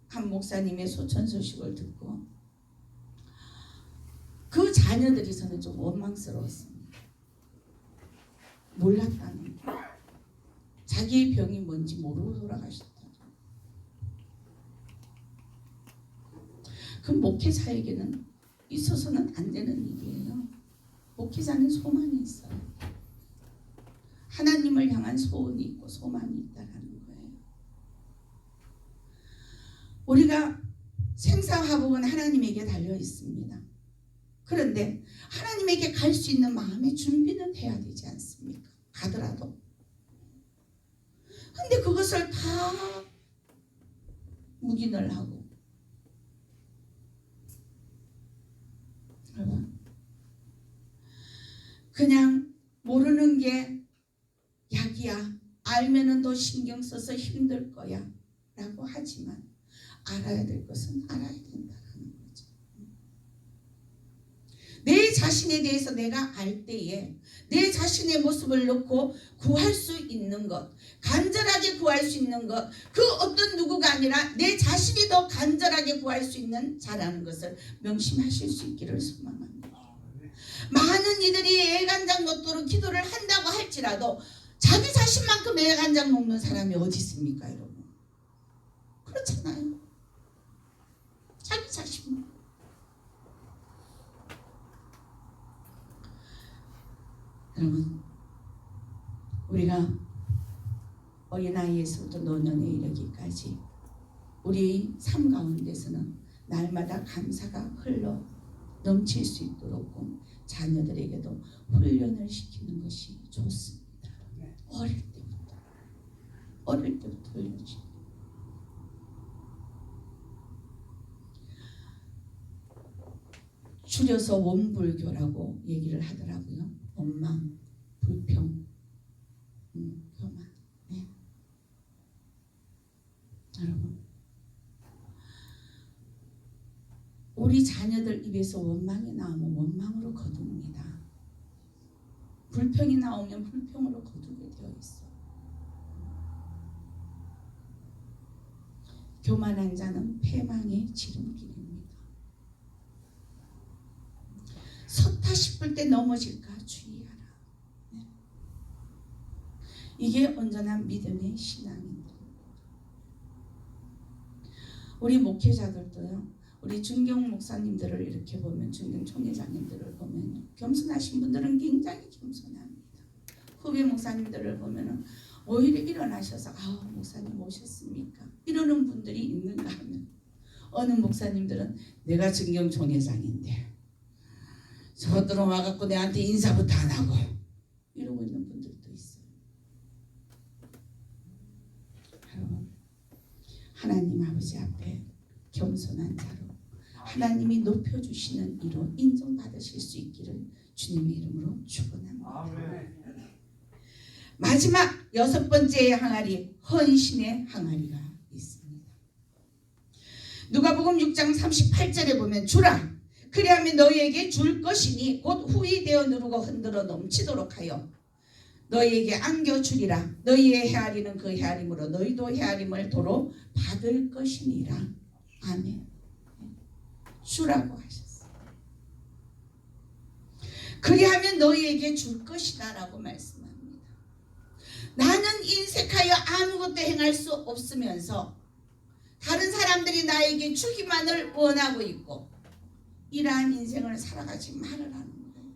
한 목사님의 소천 소식을 듣고 그 자녀들이 저는 좀 원망스러웠습니다. 몰랐다는 거. 자기의 병이 뭔지 모르고 돌아가셨다. 그 목회자에게는 있어서는 안 되는 일이에요. 목회자는 소망이 있어요. 하나님을 향한 소원이 있고 소망이 있다라는 거예요. 우리가 생사화복은 하나님에게 달려 있습니다. 그런데 하나님에게 갈 수 있는 마음의 준비는 해야 되지 않습니까? 가더라도. 근데 그것을 다 묵인을 하고 그냥 모르는 게 약이야. 알면은 더 신경 써서 힘들 거야. 라고 하지만 알아야 될 것은 알아야 된다는 거죠. 내 자신에 대해서 내가 알 때에 내 자신의 모습을 놓고 구할 수 있는 것, 간절하게 구할 수 있는 것, 그 어떤 누구가 아니라 내 자신이 더 간절하게 구할 수 있는 자라는 것을 명심하실 수 있기를 소망합니다. 많은 이들이 애간장 먹도록 기도를 한다고 할지라도 자기 자신만큼 애간장 먹는 사람이 어디 있습니까, 여러분? 그렇잖아요. 자기 자신. 여러분, 우리가 어린아이에서부터 노년에 이르기까지 우리 삶 가운데서는 날마다 감사가 흘러 넘칠 수 있도록 자녀들에게도 훈련을 시키는 것이 좋습니다. 어릴 때부터 훈련시키는. 줄여서 원불교라고 얘기를 하더라고요. 원망, 불평, 교만. 네. 여러분, 우리 자녀들 입에서 원망이 나오면 원망으로 거둡니다. 불평이 나오면 불평으로 거두게 되어 있어요. 교만한 자는 패망의 지름길입니다. 섰다 싶을 때 넘어질까 주의하라. 네. 이게 온전한 믿음의 신앙입니다. 우리 목회자들도요, 우리 준경 목사님들을 이렇게 보면, 준경 총회장님들을 보면 겸손하신 분들은 굉장히 겸손합니다. 후배 목사님들을 보면 오히려 일어나셔서 목사님 오셨습니까? 이러는 분들이 있는가 하면, 어느 목사님들은 내가 준경 총회장인데 저들은 와갖고 내한테 인사부터 안 하고 이러고 있는 분들도 있어요. 여러분, 하나님 아버지 앞에 겸손한 자로 하나님이 높여주시는 이로 인정받으실 수 있기를 주님의 이름으로 축원합니다. 마지막 6번째 항아리, 헌신의 항아리가 있습니다. 누가복음 6장 38절에 보면 주라 그리하면 너희에게 줄 것이니 곧 후히 되어 누르고 흔들어 넘치도록 하여 너희에게 안겨주리라. 너희의 헤아리는 그 헤아림으로 너희도 헤아림을 도로 받을 것이니라. 아멘. 주라고 하셨어요. 그리하면 너희에게 줄 것이다 라고 말씀합니다. 나는 인색하여 아무것도 행할 수 없으면서 다른 사람들이 나에게 주기만을 원하고 있고 이러한 인생을 살아가지 말으라는 거예요.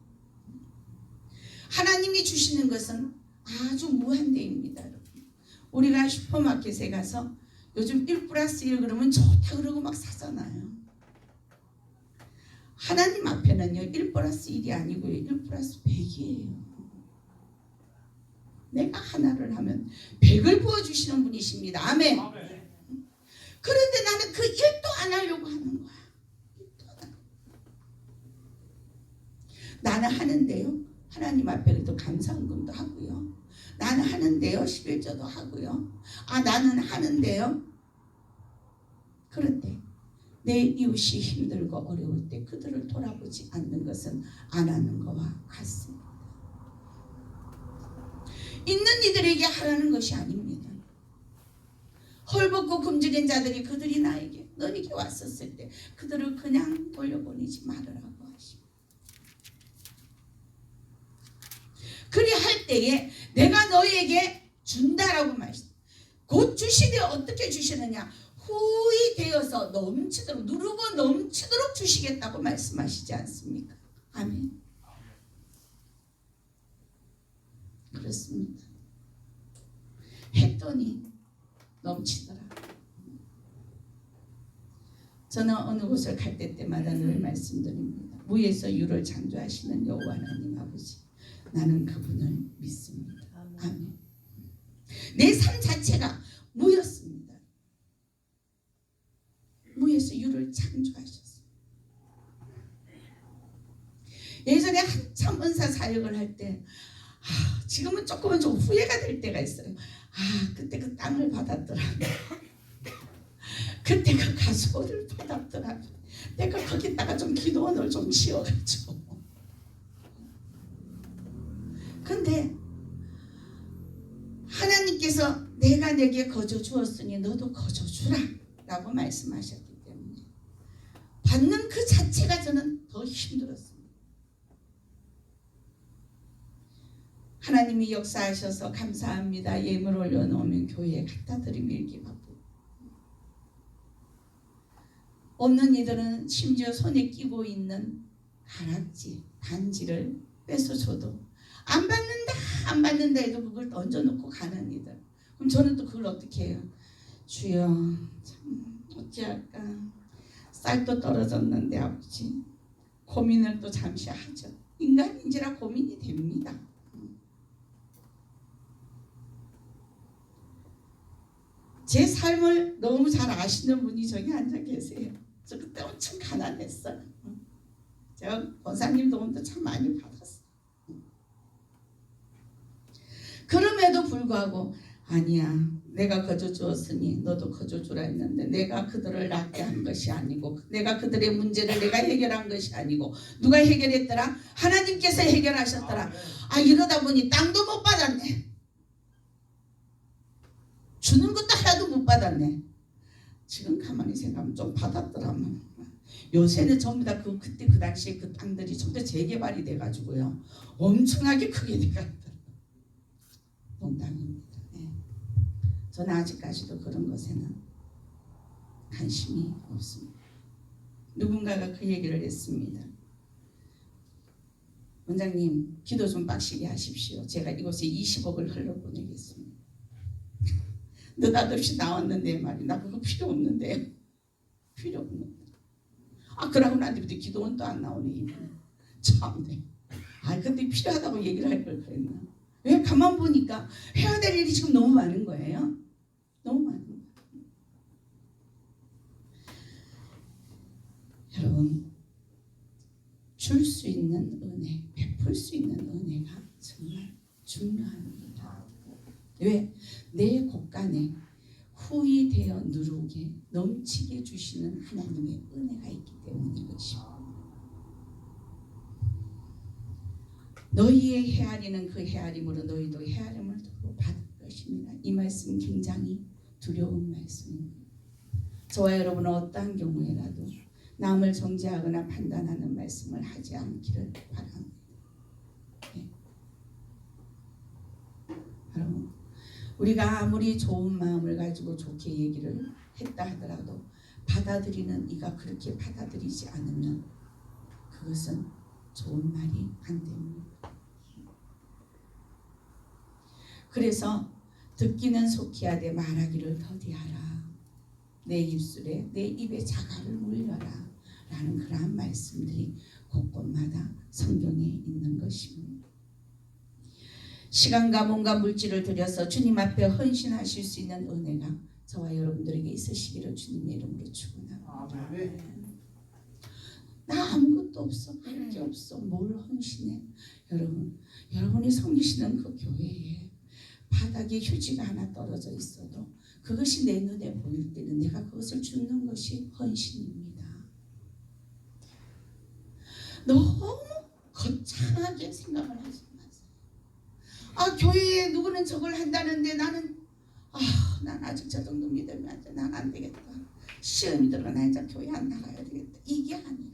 하나님이 주시는 것은 아주 무한대입니다. 여러분. 우리가 슈퍼마켓에 가서 요즘 1+1 그러면 좋다 그러고 막 사잖아요. 하나님 앞에는요 1+1이 아니고요 1+100이에요. 내가 하나를 하면 100을 부어주시는 분이십니다. 아멘. 그런데 나는 그 1도 안 하려고 하는 거야. 나는 하는데요. 하나님 앞에 그래도 감사헌금도 하고요. 나는 하는데요. 11조도 하고요. 나는 하는데요. 그런데 내 이웃이 힘들고 어려울 때 그들을 돌아보지 않는 것은 안 하는 것과 같습니다. 있는 이들에게 하라는 것이 아닙니다. 헐벗고 굶주린 자들이 그들이 너에게 왔었을 때 그들을 그냥 돌려보내지 말으라고 하십니다. 그리할 때에 내가 너희에게 준다라고 말씀. 곧 주시되 어떻게 주시느냐? 후히 되어서 넘치도록 누르고 넘치도록 주시겠다고 말씀하시지 않습니까? 아멘. 그렇습니다. 했더니 넘치더라. 저는 어느 곳을 갈 때마다 늘 말씀드립니다. 무에서 유를 창조하시는 여호와 하나님 아버지, 나는 그분을 믿습니다. 아멘. 내 삶 자체가 무였습니다. 무에서 유를 창조하셨어요. 예전에 한참 참은사 사역을 할 때 지금은 조금은 좀 후회가 될 때가 있어요. 그때 그 땅을 받았더라면, 그때 그 가수를 받았더라면 내가 거기다가 좀 기도원을 좀 지어가지고. 근데 하나님께서 내가 내게 거저 주었으니 너도 거저 주라 라고 말씀하셨기 때문에 받는 그 자체가 저는 더 힘들었습니다. 하나님이 역사하셔서 감사합니다. 예물 올려놓으면 교회에 갖다 드리면 일기 바쁘고, 없는 이들은 심지어 손에 끼고 있는 가락지, 반지를 뺏어줘도 안 받는다 해도 그걸 던져놓고 가는 이들. 그럼 저는 또 그걸 어떻게 해요? 주여, 참 어찌할까, 쌀도 떨어졌는데 아버지, 고민을 또 잠시 하죠. 인간인지라 고민이 됩니다. 제 삶을 너무 잘 아시는 분이 저기 앉아 계세요. 저 그때 엄청 가난했어요. 제가 권사님 도움도 참 많이 받았어요. 그럼에도 불구하고 아니야, 내가 거저 주었으니 너도 거저 주라 했는데, 내가 그들을 낫게 한 것이 아니고, 내가 그들의 문제를 내가 해결한 것이 아니고, 누가 해결했더라? 하나님께서 해결하셨더라. 이러다 보니 땅도 못 받았네. 주는 것도 하나도 못 받았네. 지금 가만히 생각하면 좀 받았더라면. 요새는 전부 다 그때 그 당시에 그 땅들이 전부 다 재개발이 돼가지고요, 엄청나게 크게 돼가더라고요. 농담입니다. 저는 아직까지도 그런 것에는 관심이 없습니다. 누군가가 그 얘기를 했습니다. 원장님, 기도 좀 빡시게 하십시오. 제가 이곳에 20억을 흘려보내겠습니다. 느닷없이 나왔는데 말이야, 나 그거 필요 없는데. 필요 없는데. 그러고 난 뒤부터 기도원 또 안 나오네 이분. 참네. 근데 필요하다고 얘기를 할 걸 그랬나. 왜? 가만 보니까 해야 될 일이 지금 너무 많은 거예요. 너무 많은 거예요. 여러분, 줄 수 있는 은혜, 베풀 수 있는 은혜가 정말 중요합니다. 왜? 내 곳간에 후히 되어 누르게 넘치게 주시는 하나님의 은혜가 있기 때문인 것입니다. 너희의 헤아리는 그 헤아림으로 너희도 헤아림을 받을 것입니다. 이 말씀 굉장히 두려운 말씀입니다. 저와 여러분은 어떠한 경우에라도 남을 정죄하거나 판단하는 말씀을 하지 않기를 바랍니다. 여러분, 우리가 아무리 좋은 마음을 가지고 좋게 얘기를 했다 하더라도 받아들이는 이가 그렇게 받아들이지 않으면 그것은 좋은 말이 안 됩니다. 그래서 듣기는 속히 하되 말하기를 더디하라. 내 입술에 내 입에 자갈을 물려라 라는 그러한 말씀들이 곳곳마다 성경에 있는 것입니다. 시간과 몸과 물질을 들여서 주님 앞에 헌신하실 수 있는 은혜가 저와 여러분들에게 있으시기를 주님의 이름으로 축원합니다. 나 아무것도 없어, 할 게 없어, 뭘 헌신해? 여러분이 섬기시는 그 교회에 바닥에 휴지가 하나 떨어져 있어도 그것이 내 눈에 보일 때는 내가 그것을 줍는 것이 헌신입니다. 너무 거창하게 생각을 하지 마세요. 교회에 누구는 저걸 한다는데 나는 난 아직 저 정도 믿으면 안 돼. 난 안 되겠다. 시험이 들어나 이제 교회 안 나가야 되겠다. 이게 아니라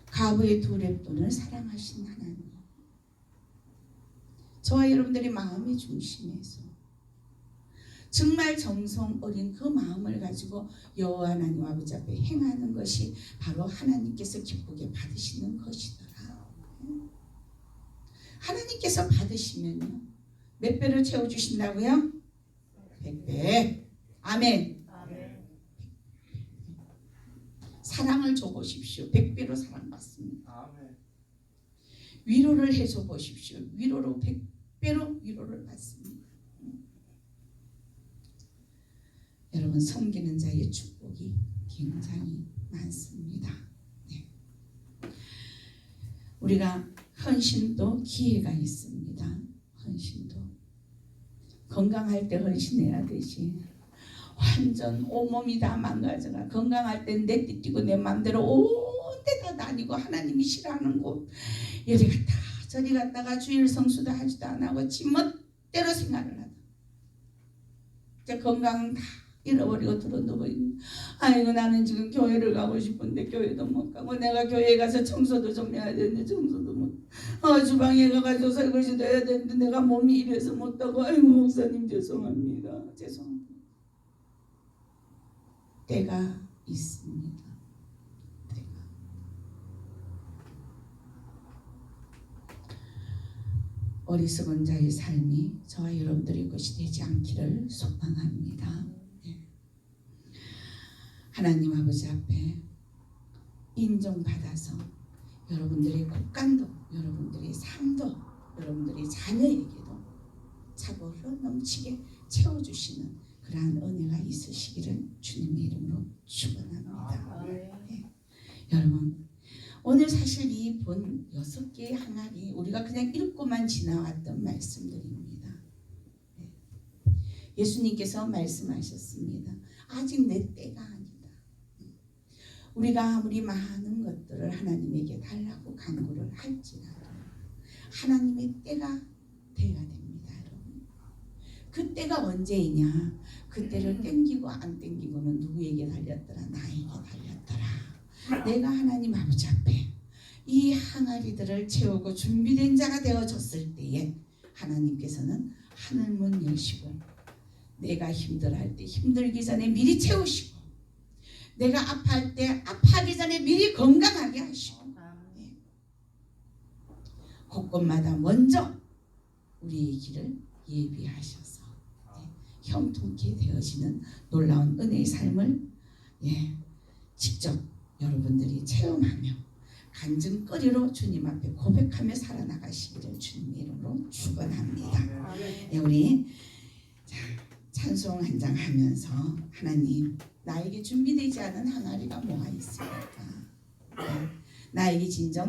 가부의 두 랩돈을 사랑하신 하나님, 저와 여러분들의 마음의 중심에서 정말 정성 어린 그 마음을 가지고 여호와 하나님 아버지 앞에 행하는 것이 바로 하나님께서 기쁘게 받으시는 것이더라. 하나님께서 받으시면요, 몇 배를 채워주신다고요? 100배. 아멘. 사랑을 줘보십시오. 100배로 사랑받습니다. 위로를 해줘 보십시오. 위로로 100배로 위로를 받습니다. 여러분, 섬기는 자의 축복이 굉장히 많습니다. 네. 우리가 헌신도 기회가 있습니다. 헌신도 건강할 때 헌신해야 되지. 완전 온몸이 다 망가져가. 건강할 땐 내 띠뛰고 내 맘대로 온 데 다 다니고 하나님이 싫어하는 곳 이리 갔다 저리 갔다가 주일 성수도 하지도 안 하고 지 멋대로 생활을 하다. 이제 건강 다 잃어버리고 들어누워 있는. 아이고 나는 지금 교회를 가고 싶은데 교회도 못 가고 내가 교회에 가서 청소도 좀 해야 되는데 청소도 못. 주방에 가가지고 설거지도 해야 되는데 내가 몸이 이래서 못하고 아이고 목사님 죄송합니다. 죄송합니다. 때가 있습니다. 때가. 어리석은 자의 삶이 저와 여러분들의 것이 되지 않기를 소망합니다. 네. 하나님 아버지 앞에 인정받아서 여러분들의 국간도 여러분들의 삶도 여러분들의 자녀에게도 차고 흘러 넘치게 채워주시는 그러한 은혜가 있으시기를 주님의 이름으로 축원합니다. 네. 여러분 오늘 사실 이 본 6개의 항아리 우리가 그냥 읽고만 지나왔던 말씀들입니다. 네. 예수님께서 말씀하셨습니다. 아직 내 때가 아니다. 우리가 아무리 많은 것들을 하나님에게 달라고 간구를 할지라도 하나님의 때가 되어야 됩니다. 여러분. 그 때가 언제이냐? 그 때를 땡기고 안 땡기고는 누구에게 달렸더라? 나에게 달렸더라. 내가 하나님 아버지 앞에 이 항아리들을 채우고 준비된 자가 되어졌을 때에 하나님께서는 하늘문 여시고 내가 힘들어할 때 힘들기 전에 미리 채우시고 내가 아파할 때 아파하기 전에 미리 건강하게 하시고 네. 곳곳마다 먼저 우리의 길을 예비하셔서 네. 형통케 되어지는 놀라운 은혜의 삶을 예, 직접 여러분들이 체험하며 간증거리로 주님 앞에 고백하며 살아나가시기를 주님의 이름으로 축원합니다. 예, 우리 찬송 한 장 하면서 하나님 나에게 준비되지 않은 항아리가 뭐가 있습니까? 네, 나에게 진정